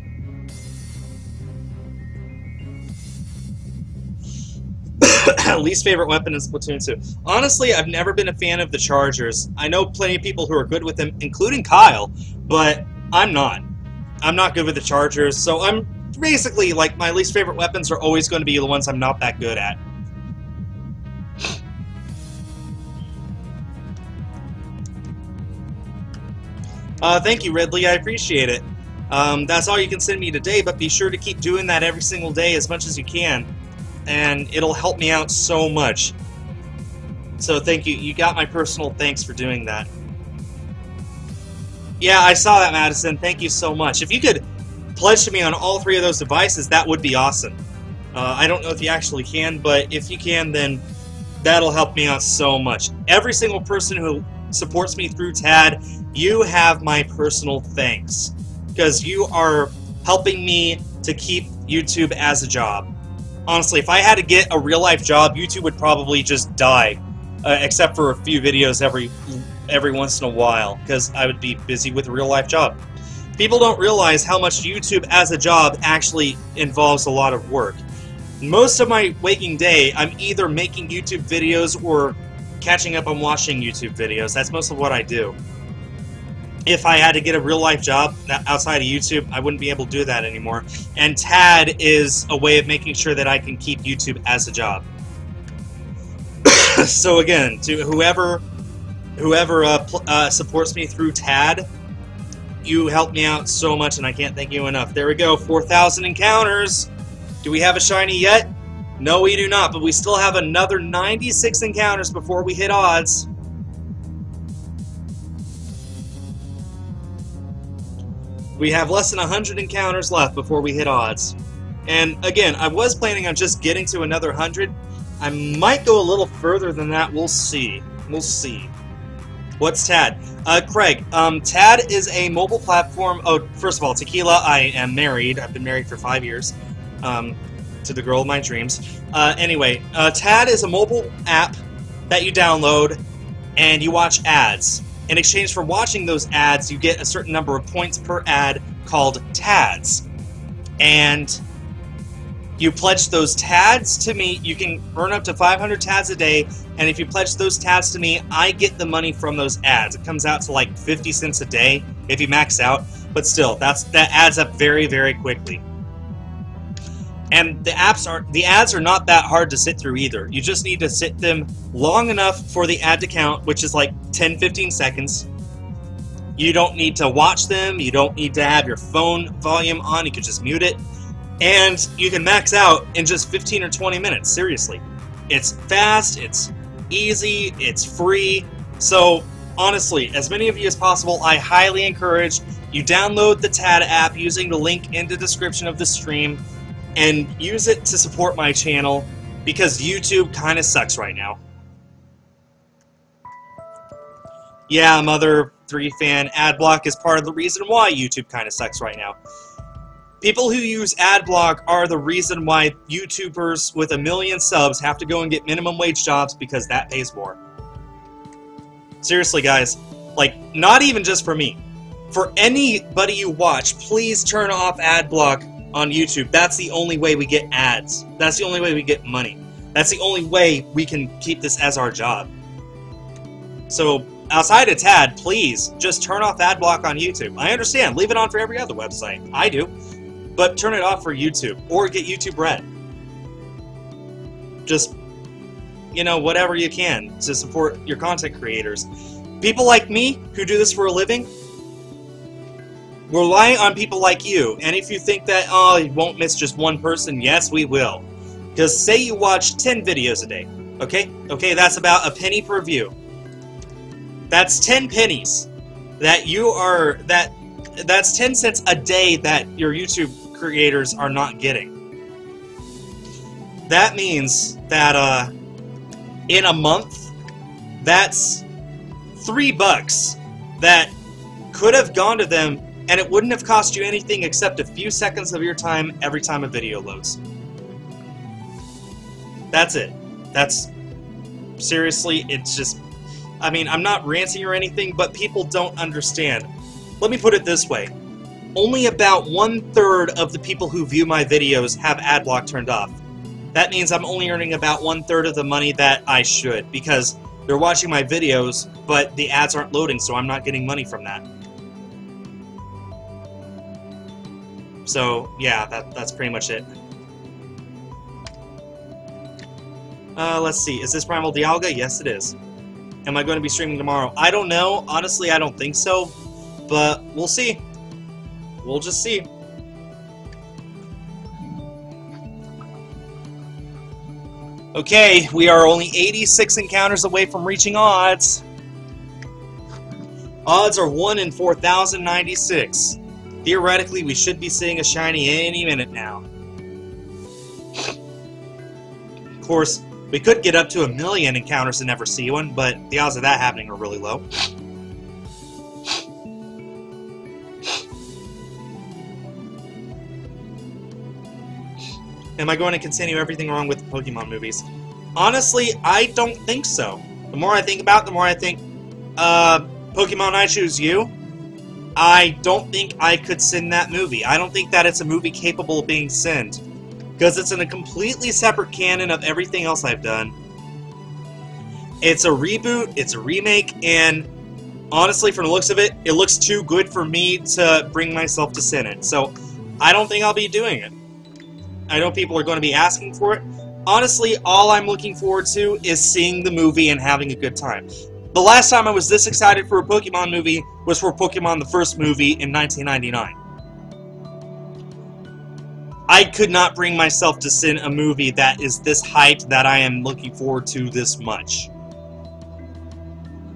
Least favorite weapon in Splatoon 2. Honestly, I've never been a fan of the Chargers. I know plenty of people who are good with them, including Kyle, but I'm not. I'm not good with the Chargers, so I'm basically, like, my least favorite weapons are always going to be the ones I'm not that good at. Thank you, Ridley. I appreciate it. That's all you can send me today, but be sure to keep doing that every single day as much as you can. And it'll help me out so much. So thank you. You got my personal thanks for doing that. Yeah, I saw that, Madison. Thank you so much. If you could pledge to me on all three of those devices, that would be awesome. I don't know if you actually can, but if you can, then that'll help me out so much. Every single person who supports me through TAD, you have my personal thanks. Because you are helping me to keep YouTube as a job. Honestly, if I had to get a real-life job, YouTube would probably just die. Except for a few videos every once in a while, because I would be busy with a real-life job. People don't realize how much YouTube as a job actually involves a lot of work. Most of my waking day, I'm either making YouTube videos or catching up on watching YouTube videos. That's most of what I do. If I had to get a real-life job outside of YouTube, I wouldn't be able to do that anymore. And TAD is a way of making sure that I can keep YouTube as a job. So again, to whoever supports me through TAD, you help me out so much, and I can't thank you enough. There we go, 4,000 encounters. Do we have a shiny yet? No, we do not, but we still have another 96 encounters before we hit odds. We have less than 100 encounters left before we hit odds. And again, I was planning on just getting to another 100. I might go a little further than that. We'll see. We'll see. What's TAD? Craig, TAD is a mobile platform. Oh, first of all, Tequila, I am married. I've been married for 5 years. To the girl of my dreams. Anyway, TAD is a mobile app that you download and you watch ads. In exchange for watching those ads, you get a certain number of points per ad called TADs. And you pledge those TADs to me. You can earn up to 500 TADs a day, and if you pledge those TADs to me, I get the money from those ads. It comes out to like 50 cents a day if you max out, but still, that adds up very, very quickly. And the ads are not that hard to sit through either. You just need to sit them long enough for the ad to count, which is like 10-15 seconds. You don't need to watch them. You don't need to have your phone volume on. You can just mute it. And you can max out in just 15 or 20 minutes. Seriously. It's fast. It's easy. It's free. So, honestly, as many of you as possible, I highly encourage you download the TAD app using the link in the description of the stream and use it to support my channel because YouTube kind of sucks right now. Yeah, Mother 3 fan, Adblock is part of the reason why YouTube kind of sucks right now. People who use Adblock are the reason why YouTubers with 1 million subs have to go and get minimum wage jobs because that pays more. Seriously, guys, like, not even just for me. For anybody you watch, please turn off Adblock on YouTube. That's the only way we get ads. That's the only way we get money. That's the only way we can keep this as our job. So, outside of TAD, please, just turn off Adblock on YouTube. I understand, leave it on for every other website. I do. But turn it off for YouTube, or get YouTube Red. Just, you know, whatever you can to support your content creators. People like me, who do this for a living, rely on people like you. And if you think that, oh, you won't miss just one person, yes, we will. Because say you watch 10 videos a day, okay? Okay, that's about a penny per view. That's 10 pennies that you are, that's 10 cents a day that your YouTube creators are not getting. That means that, in a month, that's $3 that could have gone to them, and it wouldn't have cost you anything except a few seconds of your time every time a video loads. That's it. That's, seriously, it's just, I mean, I'm not ranting or anything, but people don't understand. Let me put it this way. Only about 1/3 of the people who view my videos have Adblock turned off. That means I'm only earning about 1/3 of the money that I should, because they're watching my videos, but the ads aren't loading, so I'm not getting money from that. So, yeah, that's pretty much it. Let's see. Is this Primal Dialga? Yes, it is. Am I going to be streaming tomorrow? I don't know. Honestly, I don't think so. But we'll see. We'll just see. Okay, we are only 86 encounters away from reaching odds. Odds are 1 in 4,096. Theoretically, we should be seeing a shiny any minute now. Of course, we could get up to 1 million encounters and never see one, but the odds of that happening are really low. Am I going to continue everything wrong with the Pokemon movies? Honestly, I don't think so. The more I think about it, the more I think, Pokemon I Choose You, I don't think I could send that movie. I don't think that it's a movie capable of being sent. Because it's in a completely separate canon of everything else I've done. It's a reboot, it's a remake, and honestly, from the looks of it, it looks too good for me to bring myself to send it. So, I don't think I'll be doing it. I know people are going to be asking for it. Honestly, all I'm looking forward to is seeing the movie and having a good time. The last time I was this excited for a Pokemon movie was for Pokemon the first movie in 1999. I could not bring myself to send a movie that is this hyped that I am looking forward to this much.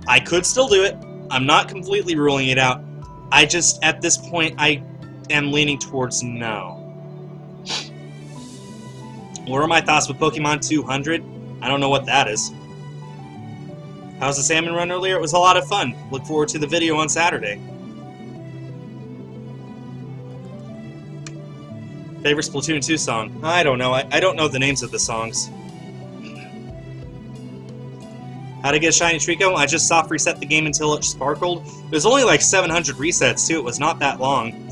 I could still do it. I'm not completely ruling it out. I just, at this point, I am leaning towards no. What are my thoughts with Pokemon 200? I don't know what that is. How was the salmon run earlier? It was a lot of fun. Look forward to the video on Saturday. Favorite Splatoon 2 song? I don't know. I don't know the names of the songs. How to get a shiny Trico? I just soft reset the game until it sparkled. It was only like 700 resets too. It was not that long.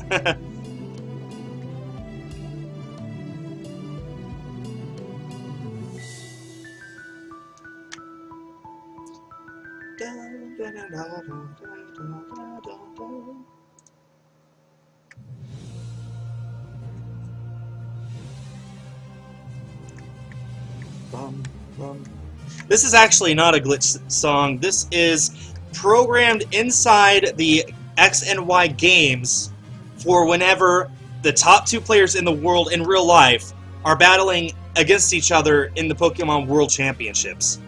This is actually not a glitch song. This is programmed inside the X and Y games for whenever the top 2 players in the world in real life are battling against each other in the Pokemon World Championships.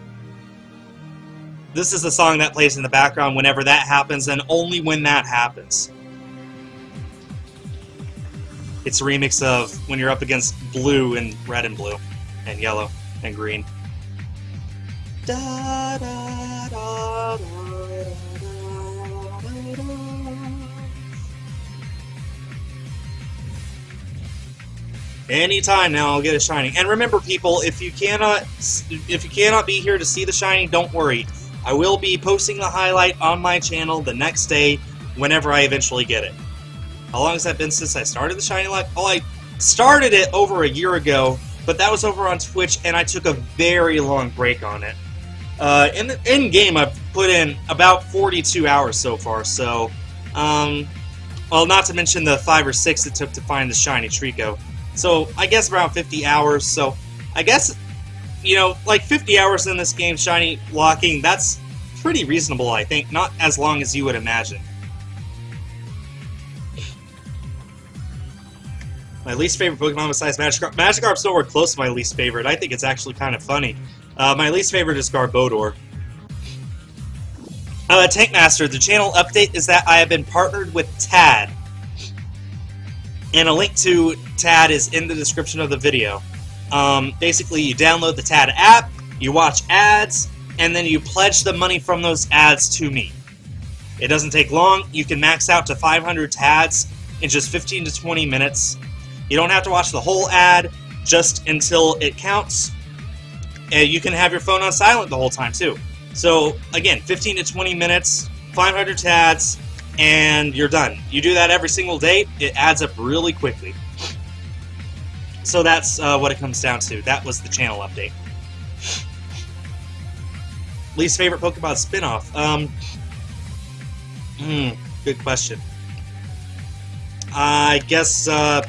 This is the song that plays in the background whenever that happens, and only when that happens. It's a remix of when you're up against blue and red and blue, and yellow and green. Da, da, da, da, da, da, da. Anytime now, I'll get a shiny. And remember, people, if you cannot be here to see the shiny, don't worry. I will be posting the highlight on my channel the next day, whenever I eventually get it. How long has that been since I started the ShinyLocke? Oh, I started it over a year ago, but that was over on Twitch, and I took a very long break on it. In game, I've put in about 42 hours so far. So, well, not to mention the 5 or 6 it took to find the shiny Trico. So, I guess around 50 hours, so I guess, you know, like 50 hours in this game, shiny locking, that's pretty reasonable, I think. Not as long as you would imagine. My least favorite Pokemon besides Magikarp. Magikarp's nowhere close to my least favorite. I think it's actually kind of funny. My least favorite is Garbodor. Tankmaster, the channel update is that I have been partnered with Tad. And a link to Tad is in the description of the video. Basically, you download the Tad app, you watch ads, and then you pledge the money from those ads to me. It doesn't take long. You can max out to 500 Tads in just 15 to 20 minutes. You don't have to watch the whole ad, just until it counts. And you can have your phone on silent the whole time, too. So, again, 15 to 20 minutes, 500 Tads, and you're done. You do that every single day, it adds up really quickly. So that's what it comes down to. That was the channel update. Least favorite Pokemon spin-off? Good question. I guess, I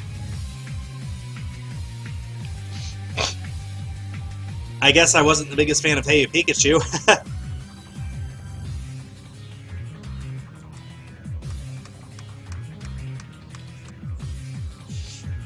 wasn't the biggest fan of Hey Pikachu.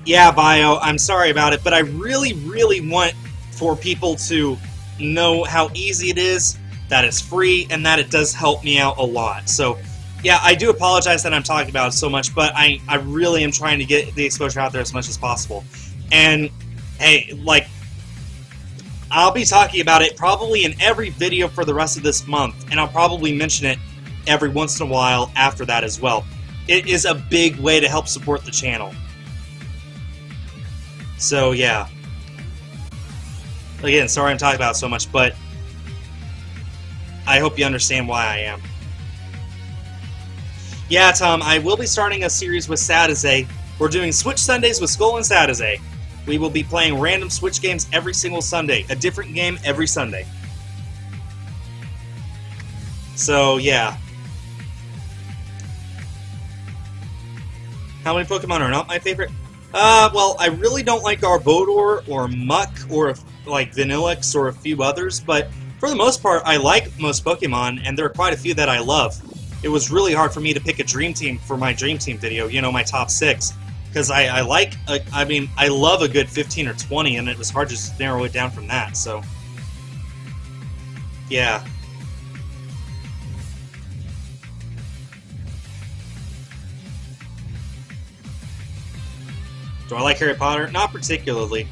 Yeah, Bio, I'm sorry about it, but I really, really want for people to know how easy it is, that it's free, and that it does help me out a lot. So, yeah, I do apologize that I'm talking about it so much, but I really am trying to get the exposure out there as much as possible. And, hey, like, I'll be talking about it probably in every video for the rest of this month, and I'll probably mention it every once in a while after that as well. It is a big way to help support the channel. So, yeah. Again, sorry I'm talking about it so much, but I hope you understand why I am. Yeah, Tom, I will be starting a series with Sadaze. We're doing Switch Sundays with Skul and Sadaze. We will be playing random Switch games every single Sunday. A different game every Sunday. So, yeah. How many Pokemon are not my favorite? Well, I really don't like Garbodor or Muck or, like, Vanillix or a few others, but for the most part, I like most Pokemon, and there are quite a few that I love. It was really hard for me to pick a Dream Team for my Dream Team video, you know, my top 6. Because I love a good 15 or 20, and it was hard to just narrow it down from that, so. Yeah. Do I like Harry Potter? Not particularly.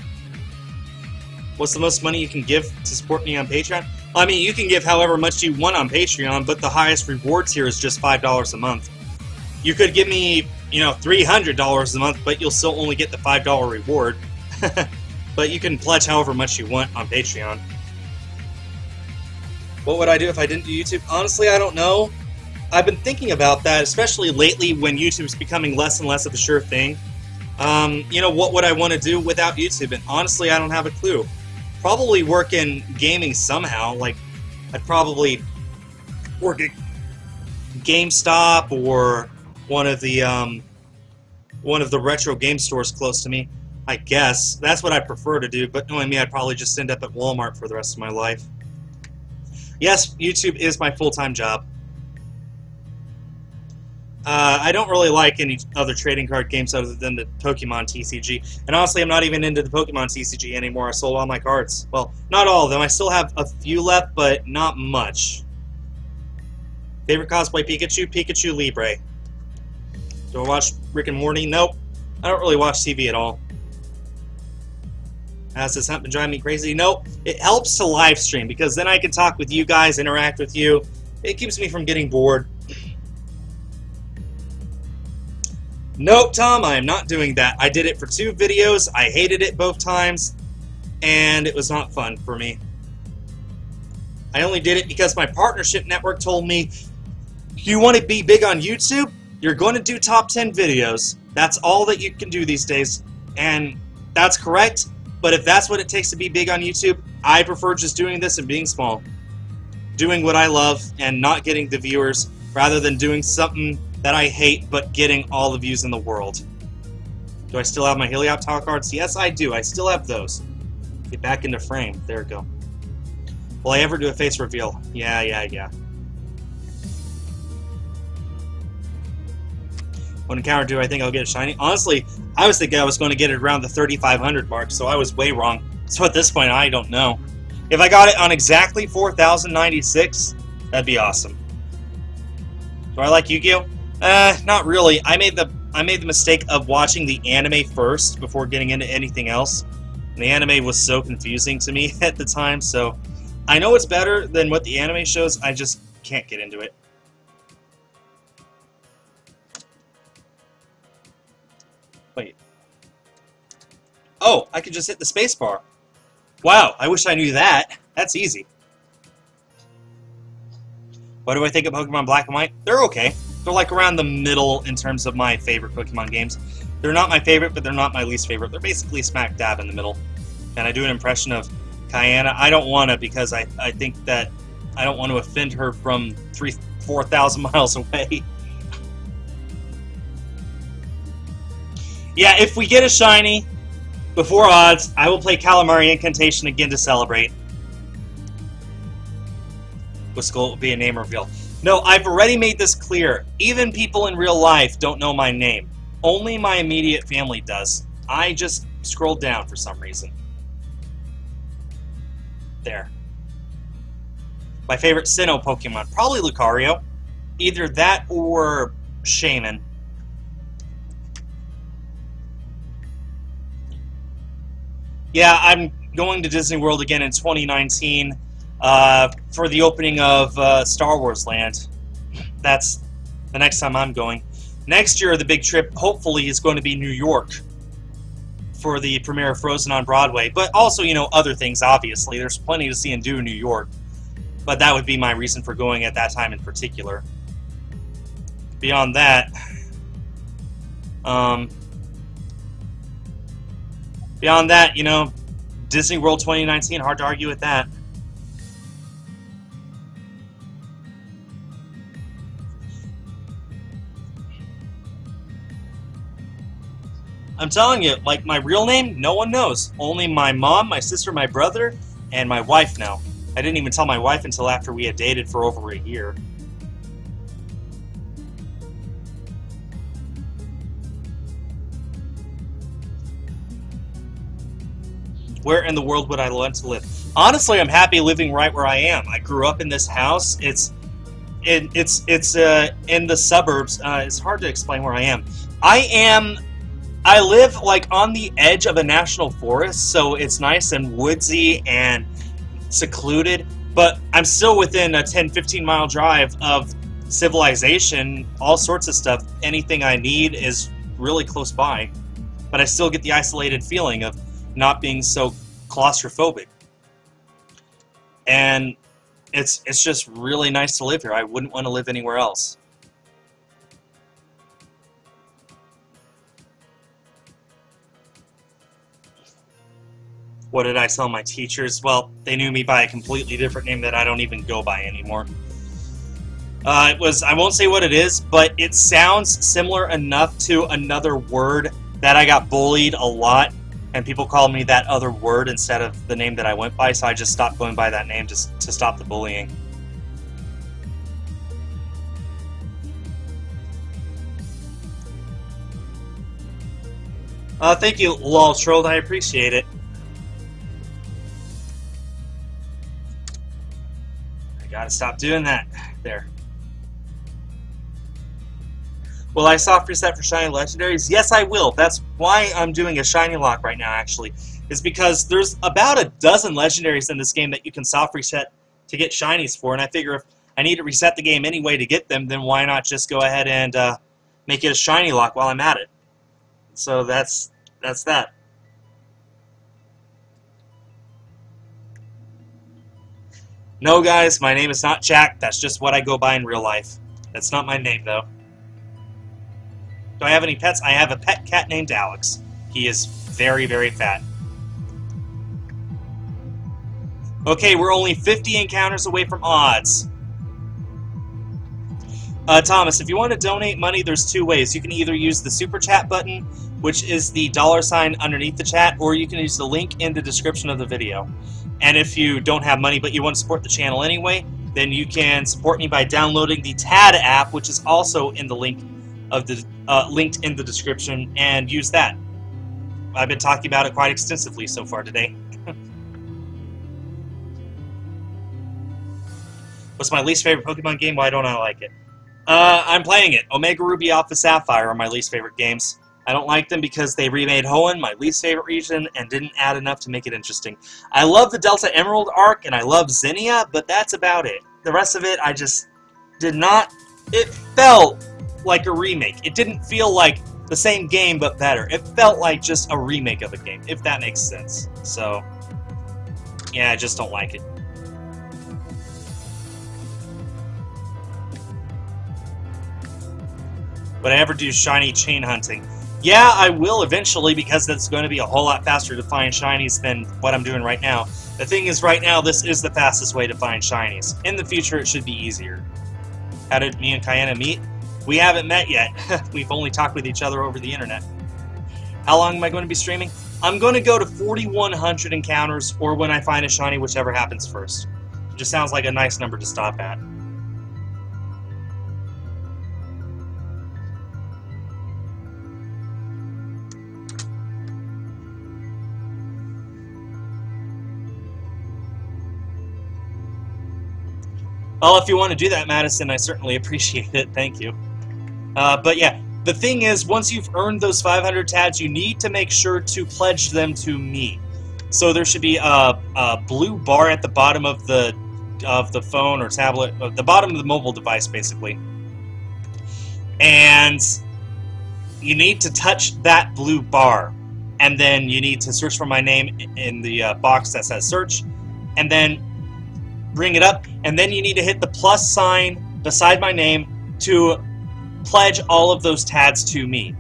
What's the most money you can give to support me on Patreon? I mean, you can give however much you want on Patreon, but the highest rewards here is just $5 a month. You could give me, you know, $300 a month, but you'll still only get the $5 reward. But you can pledge however much you want on Patreon. What would I do if I didn't do YouTube? Honestly, I don't know. I've been thinking about that, especially lately when YouTube's becoming less and less of a sure thing. You know, what would I want to do without YouTube? And honestly, I don't have a clue. Probably work in gaming somehow. Like, I'd probably work at GameStop or one of the retro game stores close to me. I guess. That's what I prefer to do, but knowing me, I'd probably just end up at Walmart for the rest of my life. Yes, YouTube is my full-time job. I don't really like any other trading card games other than the Pokemon TCG. And honestly, I'm not even into the Pokemon TCG anymore. I sold all my cards. Well, not all of them. I still have a few left, but not much. Favorite cosplay Pikachu? Pikachu Libre. Do I watch Rick and Morty? Nope. I don't really watch TV at all. Has this been driving me crazy? Nope. It helps to live stream because then I can talk with you guys, interact with you. It keeps me from getting bored. Nope, Tom, I am not doing that. I did it for 2 videos. I hated it both times, and it was not fun for me. I only did it because my partnership network told me, you want to be big on YouTube? You're going to do top 10 videos. That's all that you can do these days, and that's correct. But if that's what it takes to be big on YouTube, I prefer just doing this and being small. Doing what I love and not getting the viewers, rather than doing something that I hate but getting all the views in the world. Do I still have my Helioptile cards? Yes, I do. I still have those. Get back into frame. There we go. Will I ever do a face reveal? Yeah. What encounter do I think I'll get a shiny? Honestly, I was thinking I was going to get it around the 3,500 mark, so I was way wrong. So at this point, I don't know. If I got it on exactly 4,096, that'd be awesome. Do I like Yu-Gi-Oh? Not really. I made the mistake of watching the anime first before getting into anything else. And the anime was so confusing to me at the time, so I know it's better than what the anime shows, I just can't get into it. Wait. Oh, I could just hit the spacebar. Wow, I wish I knew that. That's easy. What do I think of Pokemon Black and White? They're okay. They're like around the middle in terms of my favorite Pokemon games. They're not my favorite, but they're not my least favorite. They're basically smack dab in the middle. Can I do an impression of Kyanna? I don't want to because I think that I don't want to offend her from 4,000 miles away. Yeah, if we get a shiny before odds, I will play Calamari Incantation again to celebrate. With Skul, will be a name reveal. No, I've already made this clear. Even people in real life don't know my name. Only my immediate family does. I just scrolled down for some reason. There. My favorite Sinnoh Pokemon, probably Lucario. Either that or Shaman. Yeah, I'm going to Disney World again in 2019 for the opening of Star Wars Land. That's the next time I'm going. Next year, the big trip, hopefully, is going to be New York for the premiere of Frozen on Broadway. But also, you know, other things, obviously. There's plenty to see and do in New York. But that would be my reason for going at that time in particular. Beyond that, you know, Disney World 2019, hard to argue with that. I'm telling you, like, my real name, no one knows. Only my mom, my sister, my brother, and my wife know. I didn't even tell my wife until after we had dated for over a year. Where in the world would I want to live? Honestly, I'm happy living right where I am. I grew up in this house. It's in the suburbs. It's hard to explain where I am. I live like on the edge of a national forest, so it's nice and woodsy and secluded, but I'm still within a 10-15 mile drive of civilization, all sorts of stuff. Anything I need is really close by, but I still get the isolated feeling of not being so claustrophobic. And it's just really nice to live here. I wouldn't want to live anywhere else. What did I tell my teachers? Well, they knew me by a completely different name that I don't even go by anymore. I won't say what it is, but it sounds similar enough to another word that I got bullied a lot and people called me that other word instead of the name that I went by, so I just stopped going by that name just to stop the bullying. Thank you, lol trolled. I appreciate it. I gotta stop doing that. There. Will I soft reset for shiny legendaries? Yes, I will. That's why I'm doing a ShinyLocke right now, actually. Is because there's about a dozen legendaries in this game that you can soft reset to get shinies for, and I figure if I need to reset the game anyway to get them, then why not just go ahead and make it a ShinyLocke while I'm at it. So that's that. No, guys, my name is not Jack. That's just what I go by in real life. That's not my name, though. Do I have any pets? I have a pet cat named Alex. He is very, very fat. Okay, we're only 50 encounters away from odds. Thomas, if you want to donate money, there's two ways. You can either use the Super Chat button, which is the $sign underneath the chat, or you can use the link in the description of the video. And if you don't have money but you want to support the channel anyway, then you can support me by downloading the TAD app, which is also in the link of the linked in the description, and use that. I've been talking about it quite extensively so far today. What's my least favorite Pokemon game? Why don't I like it? I'm playing it. OmegaRuby, Alpha Sapphire are my least favorite games. I don't like them because they remade Hoenn, my least favorite region, and didn't add enough to make it interesting. I love the Delta Emerald arc, and I love Zinnia, but that's about it. The rest of it, I just did not... It felt like a remake. It didn't feel like the same game, but better. It felt like just a remake of a game, if that makes sense. So, yeah, I just don't like it. Would I ever do shiny chain hunting? Yeah, I will eventually, because it's going to be a whole lot faster to find shinies than what I'm doing right now. The thing is, right now, this is the fastest way to find shinies. In the future, it should be easier. How did me and Kayana meet? We haven't met yet. We've only talked with each other over the internet. How long am I going to be streaming? I'm going to go to 4,100 encounters, or when I find a shiny, whichever happens first. It just sounds like a nice number to stop at. Well, if you want to do that, Madison, I certainly appreciate it. Thank you. But yeah, the thing is, once you've earned those 500 tads, you need to make sure to pledge them to me. So there should be a blue bar at the bottom of the phone or tablet, the bottom of the mobile device, basically. And you need to touch that blue bar, and then you need to search for my name in the box that says search, and then bring it up, and then you need to hit the plus sign beside my name to pledge all of those tads to me.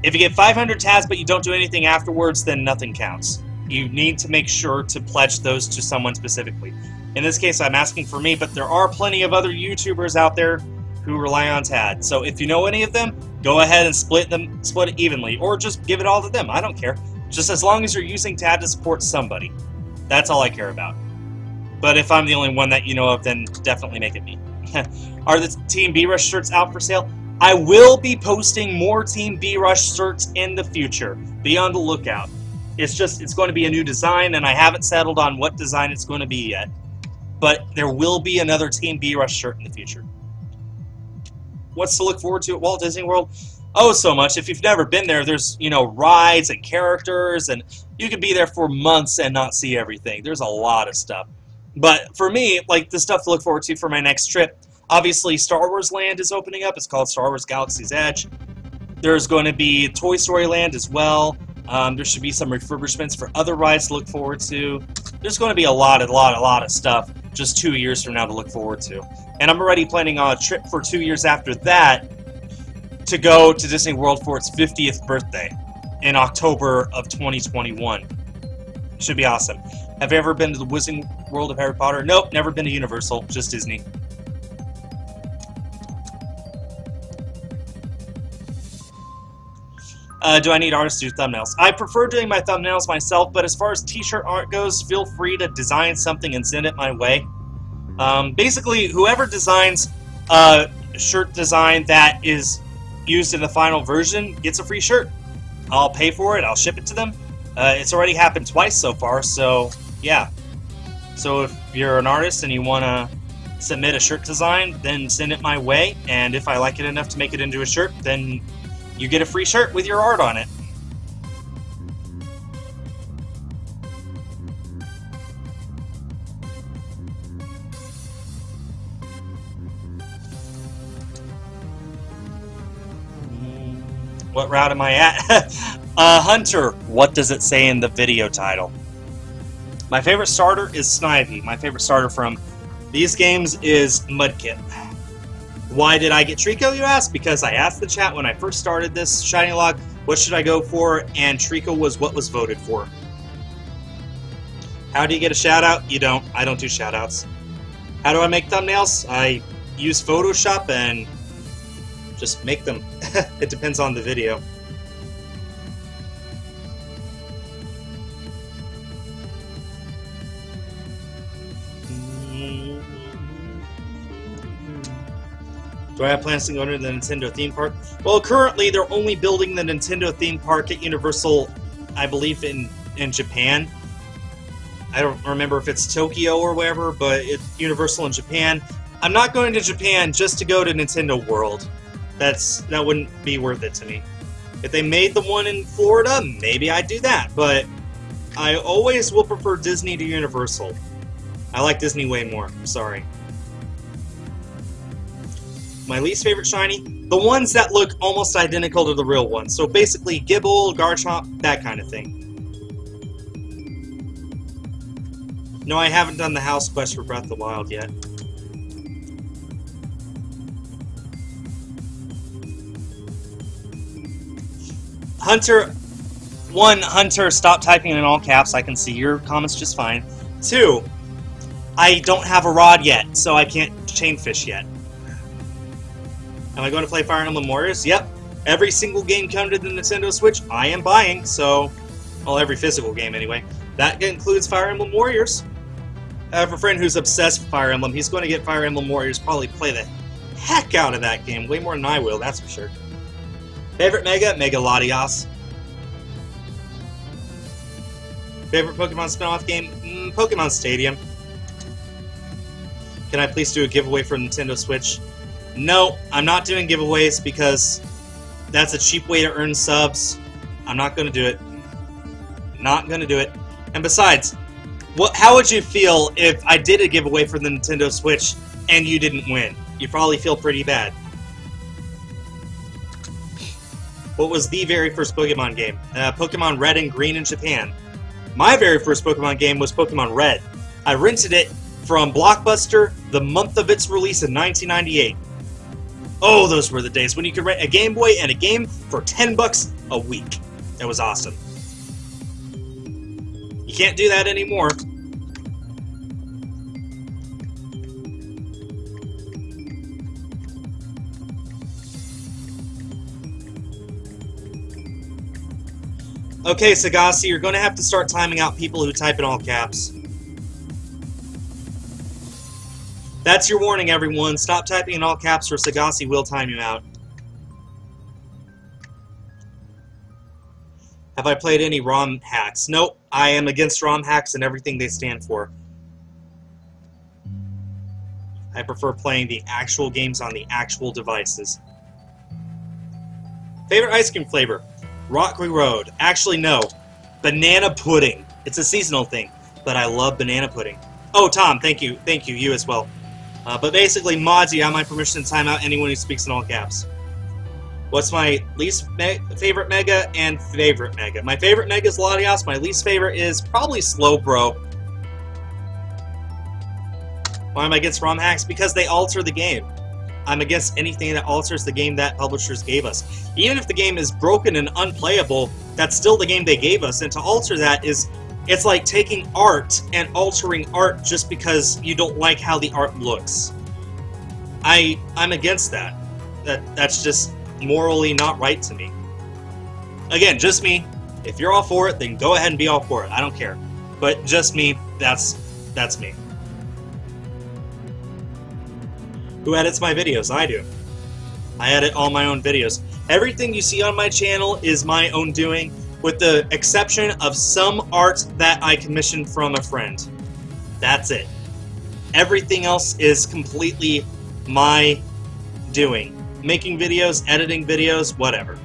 If you get 500 tads but you don't do anything afterwards, then nothing counts. You need to make sure to pledge those to someone specifically. In this case, I'm asking for me, but there are plenty of other YouTubers out there who rely on TAD. So if you know any of them, go ahead and split it evenly, or just give it all to them. I don't care. Just as long as you're using TAD to support somebody. That's all I care about. But if I'm the only one that you know of, then definitely make it me. Are the Team B-Rush shirts out for sale? I will be posting more Team B-Rush shirts in the future. Be on the lookout. It's going to be a new design, and I haven't settled on what design it's going to be yet. But there will be another Team B-Rush shirt in the future. What's to look forward to at Walt Disney World? Oh, so much. If you've never been there, there's, rides and characters, and you could be there for months and not see everything. There's a lot of stuff. But for me, like, the stuff to look forward to for my next trip, obviously Star Wars Land is opening up. It's called Star Wars Galaxy's Edge. There's going to be Toy Story Land as well. There should be some refurbishments for other rides to look forward to. There's going to be a lot of stuff just 2 years from now to look forward to. And I'm already planning on a trip for 2 years after that to go to Disney World for its 50th birthday in October of 2021. Should be awesome. Have you ever been to the Wizarding World of Harry Potter? Nope, never been to Universal, just Disney. Do I need artists to do thumbnails? I prefer doing my thumbnails myself, but as far as t-shirt art goes, feel free to design something and send it my way. Basically, whoever designs a shirt design that is used in the final version gets a free shirt. I'll pay for it, I'll ship it to them. It's already happened twice so far, so yeah. So if you're an artist and you want to submit a shirt design, then send it my way, and if I like it enough to make it into a shirt, then you get a free shirt with your art on it. What route am I at? Hunter, what does it say in the video title? My favorite starter is Snivy. My favorite starter from these games is Mudkip. Why did I get Trico, you ask? Because I asked the chat when I first started this ShinyLocke, what should I go for? And Trico was what was voted for. How do you get a shout out? You don't. I don't do shout outs. How do I make thumbnails? I use Photoshop and just make them. It depends on the video. Do I have plans to go to the Nintendo theme park? Well, currently they're only building the Nintendo theme park at Universal, I believe, in Japan. I don't remember if it's Tokyo or wherever, but it's Universal in Japan. I'm not going to Japan just to go to Nintendo World. That wouldn't be worth it to me. If they made the one in Florida, maybe I'd do that, but I always will prefer Disney to Universal. I like Disney way more. I'm sorry. My least favorite shiny? The ones that look almost identical to the real ones. So basically, Gibble, Garchomp, that kind of thing. No, I haven't done the house quest for Breath of the Wild yet. Hunter, one, Hunter, stop typing in all caps. I can see your comments just fine. Two, I don't have a rod yet, so I can't chain fish yet. Am I going to play Fire Emblem Warriors? Yep. Every single game coming to the Nintendo Switch, I am buying, so... Well, every physical game, anyway. That includes Fire Emblem Warriors. I have a friend who's obsessed with Fire Emblem. He's going to get Fire Emblem Warriors, probably play the heck out of that game. Way more than I will, that's for sure. Favorite Mega? Mega Latias. Favorite Pokemon spin-off game? Pokemon Stadium. Can I please do a giveaway for Nintendo Switch? No, I'm not doing giveaways because that's a cheap way to earn subs. I'm not going to do it. Not going to do it. And besides, how would you feel if I did a giveaway for the Nintendo Switch and you didn't win? You'd probably feel pretty bad. What was the very first Pokemon game? Pokemon Red and Green in Japan. My very first Pokemon game was Pokemon Red. I rented it from Blockbuster the month of its release in 1998. Oh, those were the days when you could rent a Game Boy and a game for $10 a week. That was awesome. You can't do that anymore. Okay, Sagasi, you're going to have to start timing out people who type in all caps. That's your warning, everyone. Stop typing in all caps or Sagasi will time you out. Have I played any ROM hacks? Nope. I am against ROM hacks and everything they stand for. I prefer playing the actual games on the actual devices. Favorite ice cream flavor? Rocky Road. Actually, no. Banana pudding. It's a seasonal thing, but I love banana pudding. Oh, Tom, thank you. Thank you. You as well. But basically, mods, you have my permission to time out anyone who speaks in all caps. What's my least favorite Mega and favorite Mega? My favorite Mega is Latias. My least favorite is probably Slowbro. Why am I against ROM hacks? Because they alter the game. I'm against anything that alters the game that publishers gave us. Even if the game is broken and unplayable, that's still the game they gave us. And to alter that is... It's like taking art and altering art just because you don't like how the art looks. I'm against that. That's just morally not right to me. Again, just me. If you're all for it, then go ahead and be all for it. I don't care. But just me, that's me. Who edits my videos? I do. I edit all my own videos. Everything you see on my channel is my own doing, with the exception of some art that I commissioned from a friend. That's it. Everything else is completely my doing. Making videos, editing videos, whatever.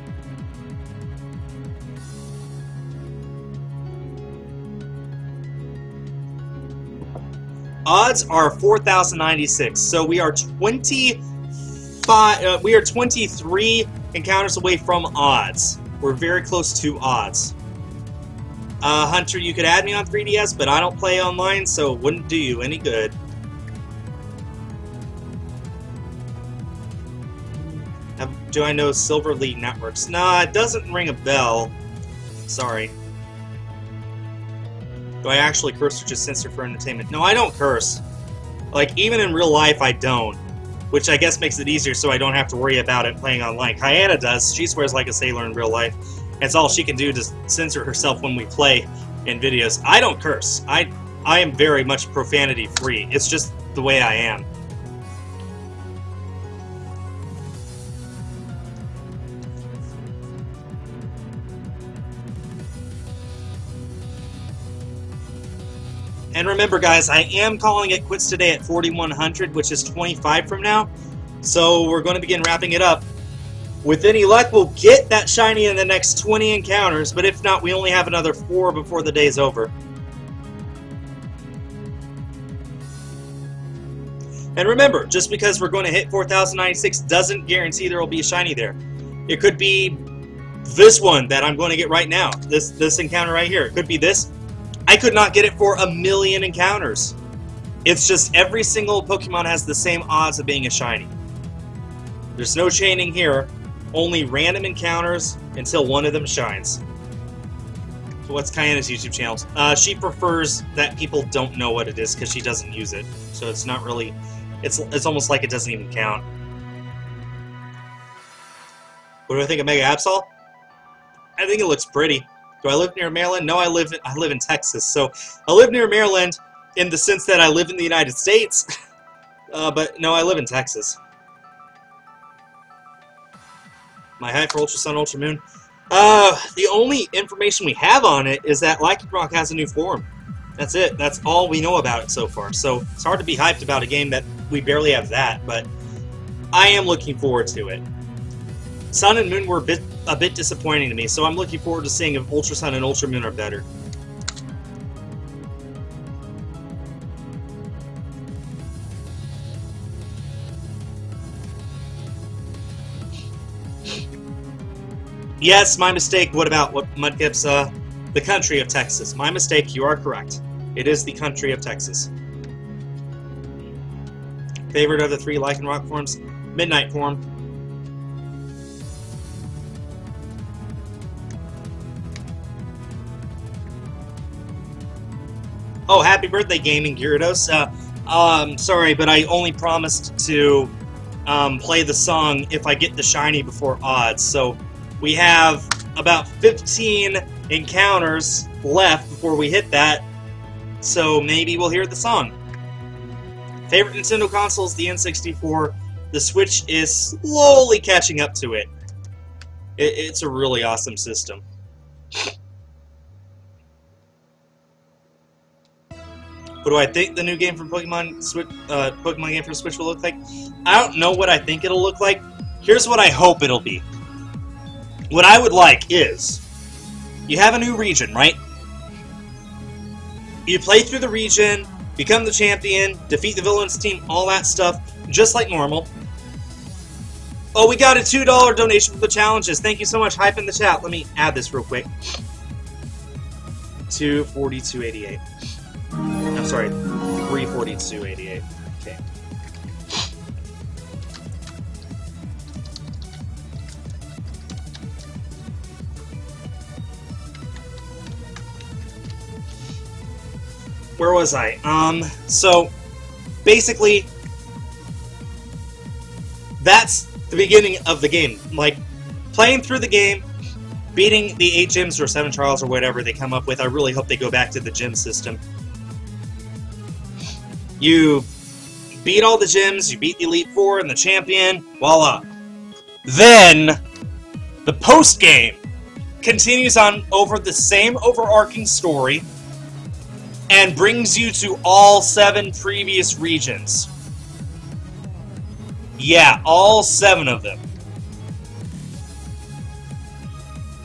Odds are 4,096, so we are 23 encounters away from odds. We're very close to odds. Hunter, you could add me on 3DS, but I don't play online, so it wouldn't do you any good. Do I know Silver League Networks? Nah, it doesn't ring a bell. Sorry. Do I actually curse or just censor for entertainment? No, I don't curse. Like, even in real life, I don't. Which I guess makes it easier so I don't have to worry about it playing online. Kayana does. She swears like a sailor in real life. It's all she can do to censor herself when we play in videos. I don't curse. I am very much profanity free. It's just the way I am. And remember, guys, I am calling it quits today at 4,100, which is 25 from now. So we're going to begin wrapping it up. With any luck, we'll get that shiny in the next 20 encounters, but if not, we only have another 4 before the day's over. And remember, just because we're going to hit 4,096 doesn't guarantee there will be a shiny there. It could be this one that I'm going to get right now. This encounter right here. It could be this. I could not get it for 1,000,000 encounters. It's just every single Pokemon has the same odds of being a shiny. There's no chaining here. Only random encounters until one of them shines. So what's Kayana's YouTube channel? She prefers that people don't know what it is because she doesn't use it. So it's not really... It's almost like it doesn't even count. What do I think of Mega Absol? I think it looks pretty. Do I live near Maryland? No, I live in Texas. So I live near Maryland in the sense that I live in the United States. But no, I live in Texas. My height for Ultra Sun, Ultra Moon. The only information we have on it is that Lycanroc has a new form. That's it. That's all we know about it so far. So it's hard to be hyped about a game that we barely have that, but I am looking forward to it. Sun and Moon were a bit disappointing to me, so I'm looking forward to seeing if Ultra Sun and Ultra Moon are better. Yes, my mistake. What about what Mudkip's, the country of Texas? My mistake, you are correct. It is the country of Texas. Favorite of the 3 Lycanroc forms? Midnight form. Oh, happy birthday, Gaming Gyarados. Sorry, but I only promised to play the song if I get the shiny before odds. So we have about 15 encounters left before we hit that. So maybe we'll hear the song. Favorite Nintendo console is the N64. The Switch is slowly catching up to it. It's a really awesome system. What do I think the new game for Pokemon Switch, Pokemon game for Switch will look like? I don't know what I think it'll look like. Here's what I hope it'll be. What I would like is, you have a new region, right? You play through the region, become the champion, defeat the villains team, all that stuff, just like normal. Oh, we got a $2 donation for the challenges. Thank you so much. Hype in the chat. Let me add this real quick. 242.88. I'm sorry, 342.88. Okay. Where was I? So basically, that's the beginning of the game. Like, playing through the game, beating the 8 gyms or 7 trials or whatever they come up with. I really hope they go back to the gym system. You beat all the gyms, you beat the Elite Four and the champion, voila. Then, the post-game continues on over the same overarching story and brings you to all 7 previous regions. Yeah, all 7 of them.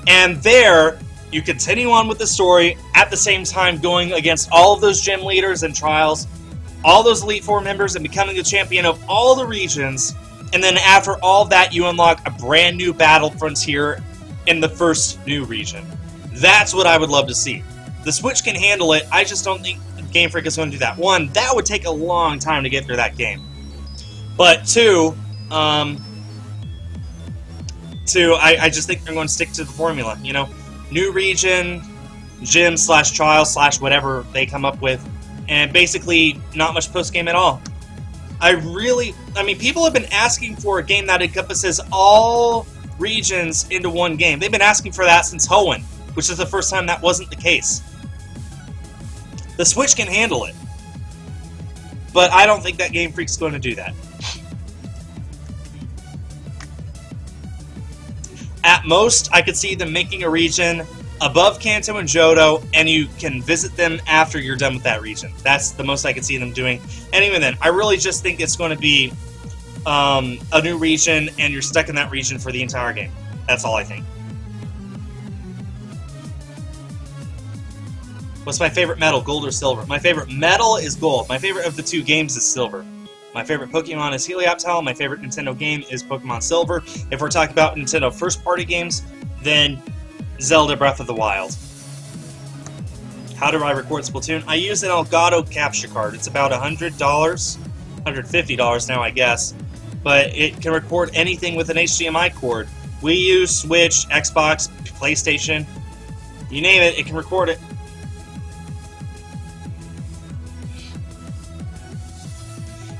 And there, you continue on with the story, at the same time going against all of those gym leaders and trials, all those Elite Four members, and becoming the champion of all the regions. And then after all that, you unlock a brand new battle frontier in the first new region. That's what I would love to see. The Switch can handle it, I just don't think Game Freak is going to do that. 1, that would take a long time to get through that game. But 2, I just think they're going to stick to the formula, you know? New region, gym / trial / whatever they come up with, and basically not much post-game at all. I mean, people have been asking for a game that encompasses all regions into one game. They've been asking for that since Hoenn, which is the first time that wasn't the case. The Switch can handle it, but I don't think that Game Freak's going to do that. At most, I could see them making a region above Kanto and Johto, and you can visit them after you're done with that region. That's the most I could see them doing. And even then, I really just think it's going to be a new region, and you're stuck in that region for the entire game. That's all I think. What's my favorite metal, gold or silver? My favorite metal is gold. My favorite of the 2 games is silver. My favorite Pokemon is Helioptile. My favorite Nintendo game is Pokemon Silver. If we're talking about Nintendo first-party games, then Zelda Breath of the Wild. How do I record Splatoon? I use an Elgato capture card. It's about $100, $150 now, I guess. But it can record anything with an HDMI cord. Wii U, Switch, Xbox, PlayStation. You name it, it can record it.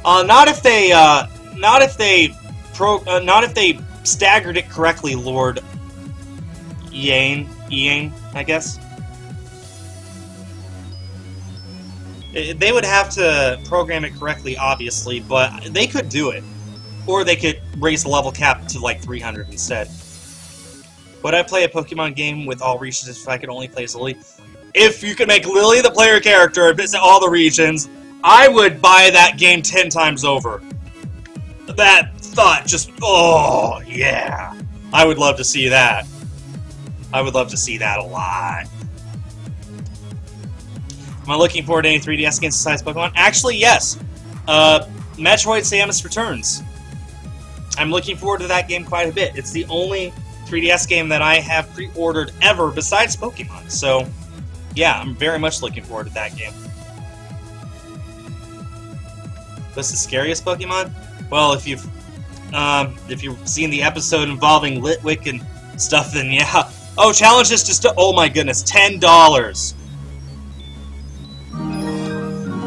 Not if they staggered it correctly, Lord Ian, I guess. They would have to program it correctly, obviously, but they could do it. Or they could raise the level cap to like 300 instead. Would I play a Pokemon game with all regions if I could only play as Lily? If you could make Lily the player character and visit all the regions, I would buy that game 10 times over. That thought just, oh, yeah. I would love to see that. I would love to see that a lot. Am I looking forward to any 3DS games besides Pokemon? Actually, yes. Metroid Samus Returns. I'm looking forward to that game quite a bit. It's the only 3DS game that I have pre-ordered ever besides Pokemon. So, yeah, I'm very much looking forward to that game. What's the scariest Pokemon? Well, if you've seen the episode involving Litwick and stuff, then yeah. Oh, challenge is just oh my goodness, $10.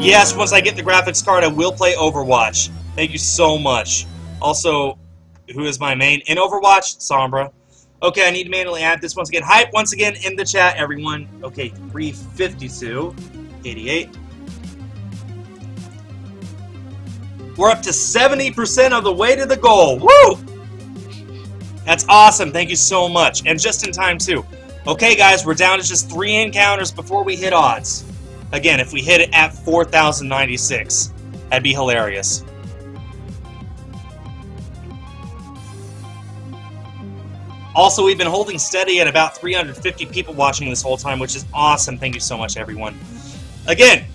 Yes, once I get the graphics card, I will play Overwatch. Thank you so much. Also, who is my main in Overwatch? Sombra. Okay, I need to manually add this once again. Hype once again in the chat, everyone. Okay, 352, 88. We're up to 70% of the way to the goal. Woo! That's awesome. Thank you so much. And just in time, too. Okay, guys, we're down to just 3 encounters before we hit odds. Again, if we hit it at 4,096, that'd be hilarious. Also, we've been holding steady at about 350 people watching this whole time, which is awesome. Thank you so much, everyone. Again,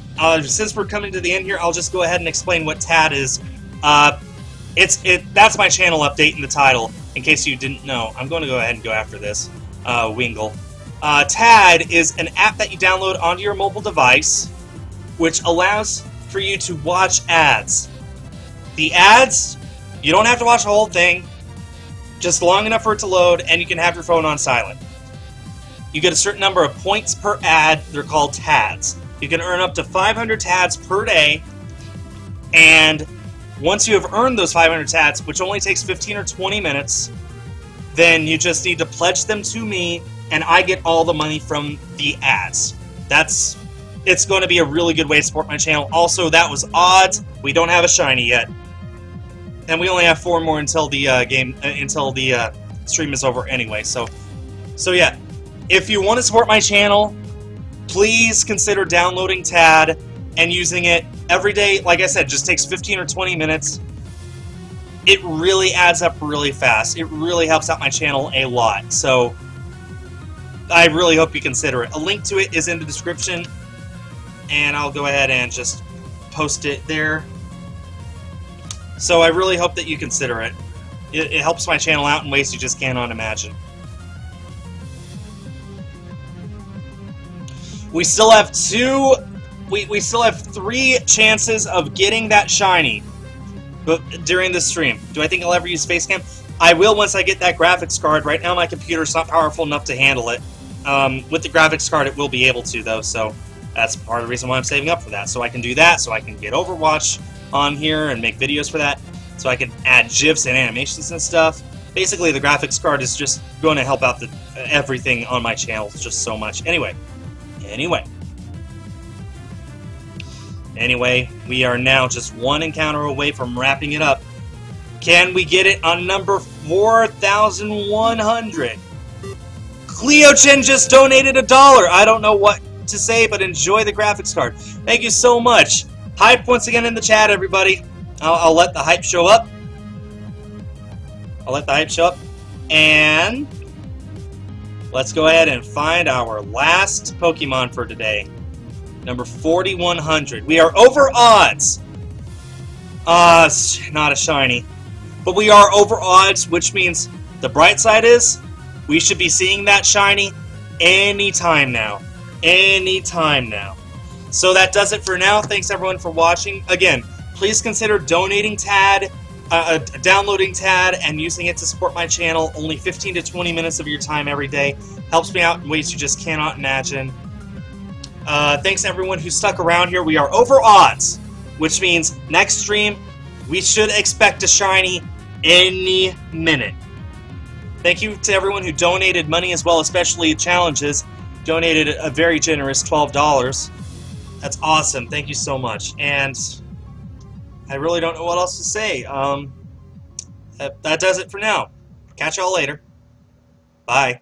since we're coming to the end here, I'll just go ahead and explain what TAD is. That's my channel update in the title, in case you didn't know. I'm going to go ahead and go after this. Wingle. TAD is an app that you download onto your mobile device, which allows for you to watch ads. The ads, you don't have to watch the whole thing, just long enough for it to load, and you can have your phone on silent. You get a certain number of points per ad. They're called TADs. You can earn up to 500 TADs per day, and once you have earned those 500 TADs, which only takes 15 or 20 minutes, then you just need to pledge them to me and I get all the money from the ads. It's going to be a really good way to support my channel. Also, that was odds. We don't have a shiny yet, and we only have 4 more until the stream is over anyway. So yeah, if you want to support my channel, please consider downloading TAD and using it every day. Like I said, just takes 15 or 20 minutes. It really adds up really fast. It really helps out my channel a lot. So I really hope you consider it. A link to it is in the description, and I'll go ahead and just post it there. So I really hope that you consider it. It helps my channel out in ways you just cannot imagine. We still have we still have 3 chances of getting that shiny during the stream. Do I think I'll ever use Facecam? I will once I get that graphics card. Right now my computer's not powerful enough to handle it. With the graphics card it will be able to, though, so that's part of the reason why I'm saving up for that. So I can do that, so I can get Overwatch on here and make videos for that, so I can add GIFs and animations and stuff. Basically, the graphics card is just going to help out everything on my channel just so much. Anyway, we are now just 1 encounter away from wrapping it up. Can we get it on number 4,100? Cleochen just donated $1. I don't know what to say, but enjoy the graphics card. Thank you so much. Hype once again in the chat, everybody. I'll let the hype show up. And let's go ahead and find our last Pokemon for today. Number 4,100. We are over odds. Not a shiny. But we are over odds, which means the bright side is we should be seeing that shiny anytime now. So that does it for now. Thanks everyone for watching. Again, please consider donating TAD, downloading TAD, and using it to support my channel. Only 15 to 20 minutes of your time every day. Helps me out in ways you just cannot imagine. Thanks everyone who stuck around here. We are over odds, which means next stream we should expect a shiny any minute. Thank you to everyone who donated money as well, especially challenges. Donated a very generous $12. That's awesome. Thank you so much. And I really don't know what else to say. That does it for now. Catch y'all later. Bye.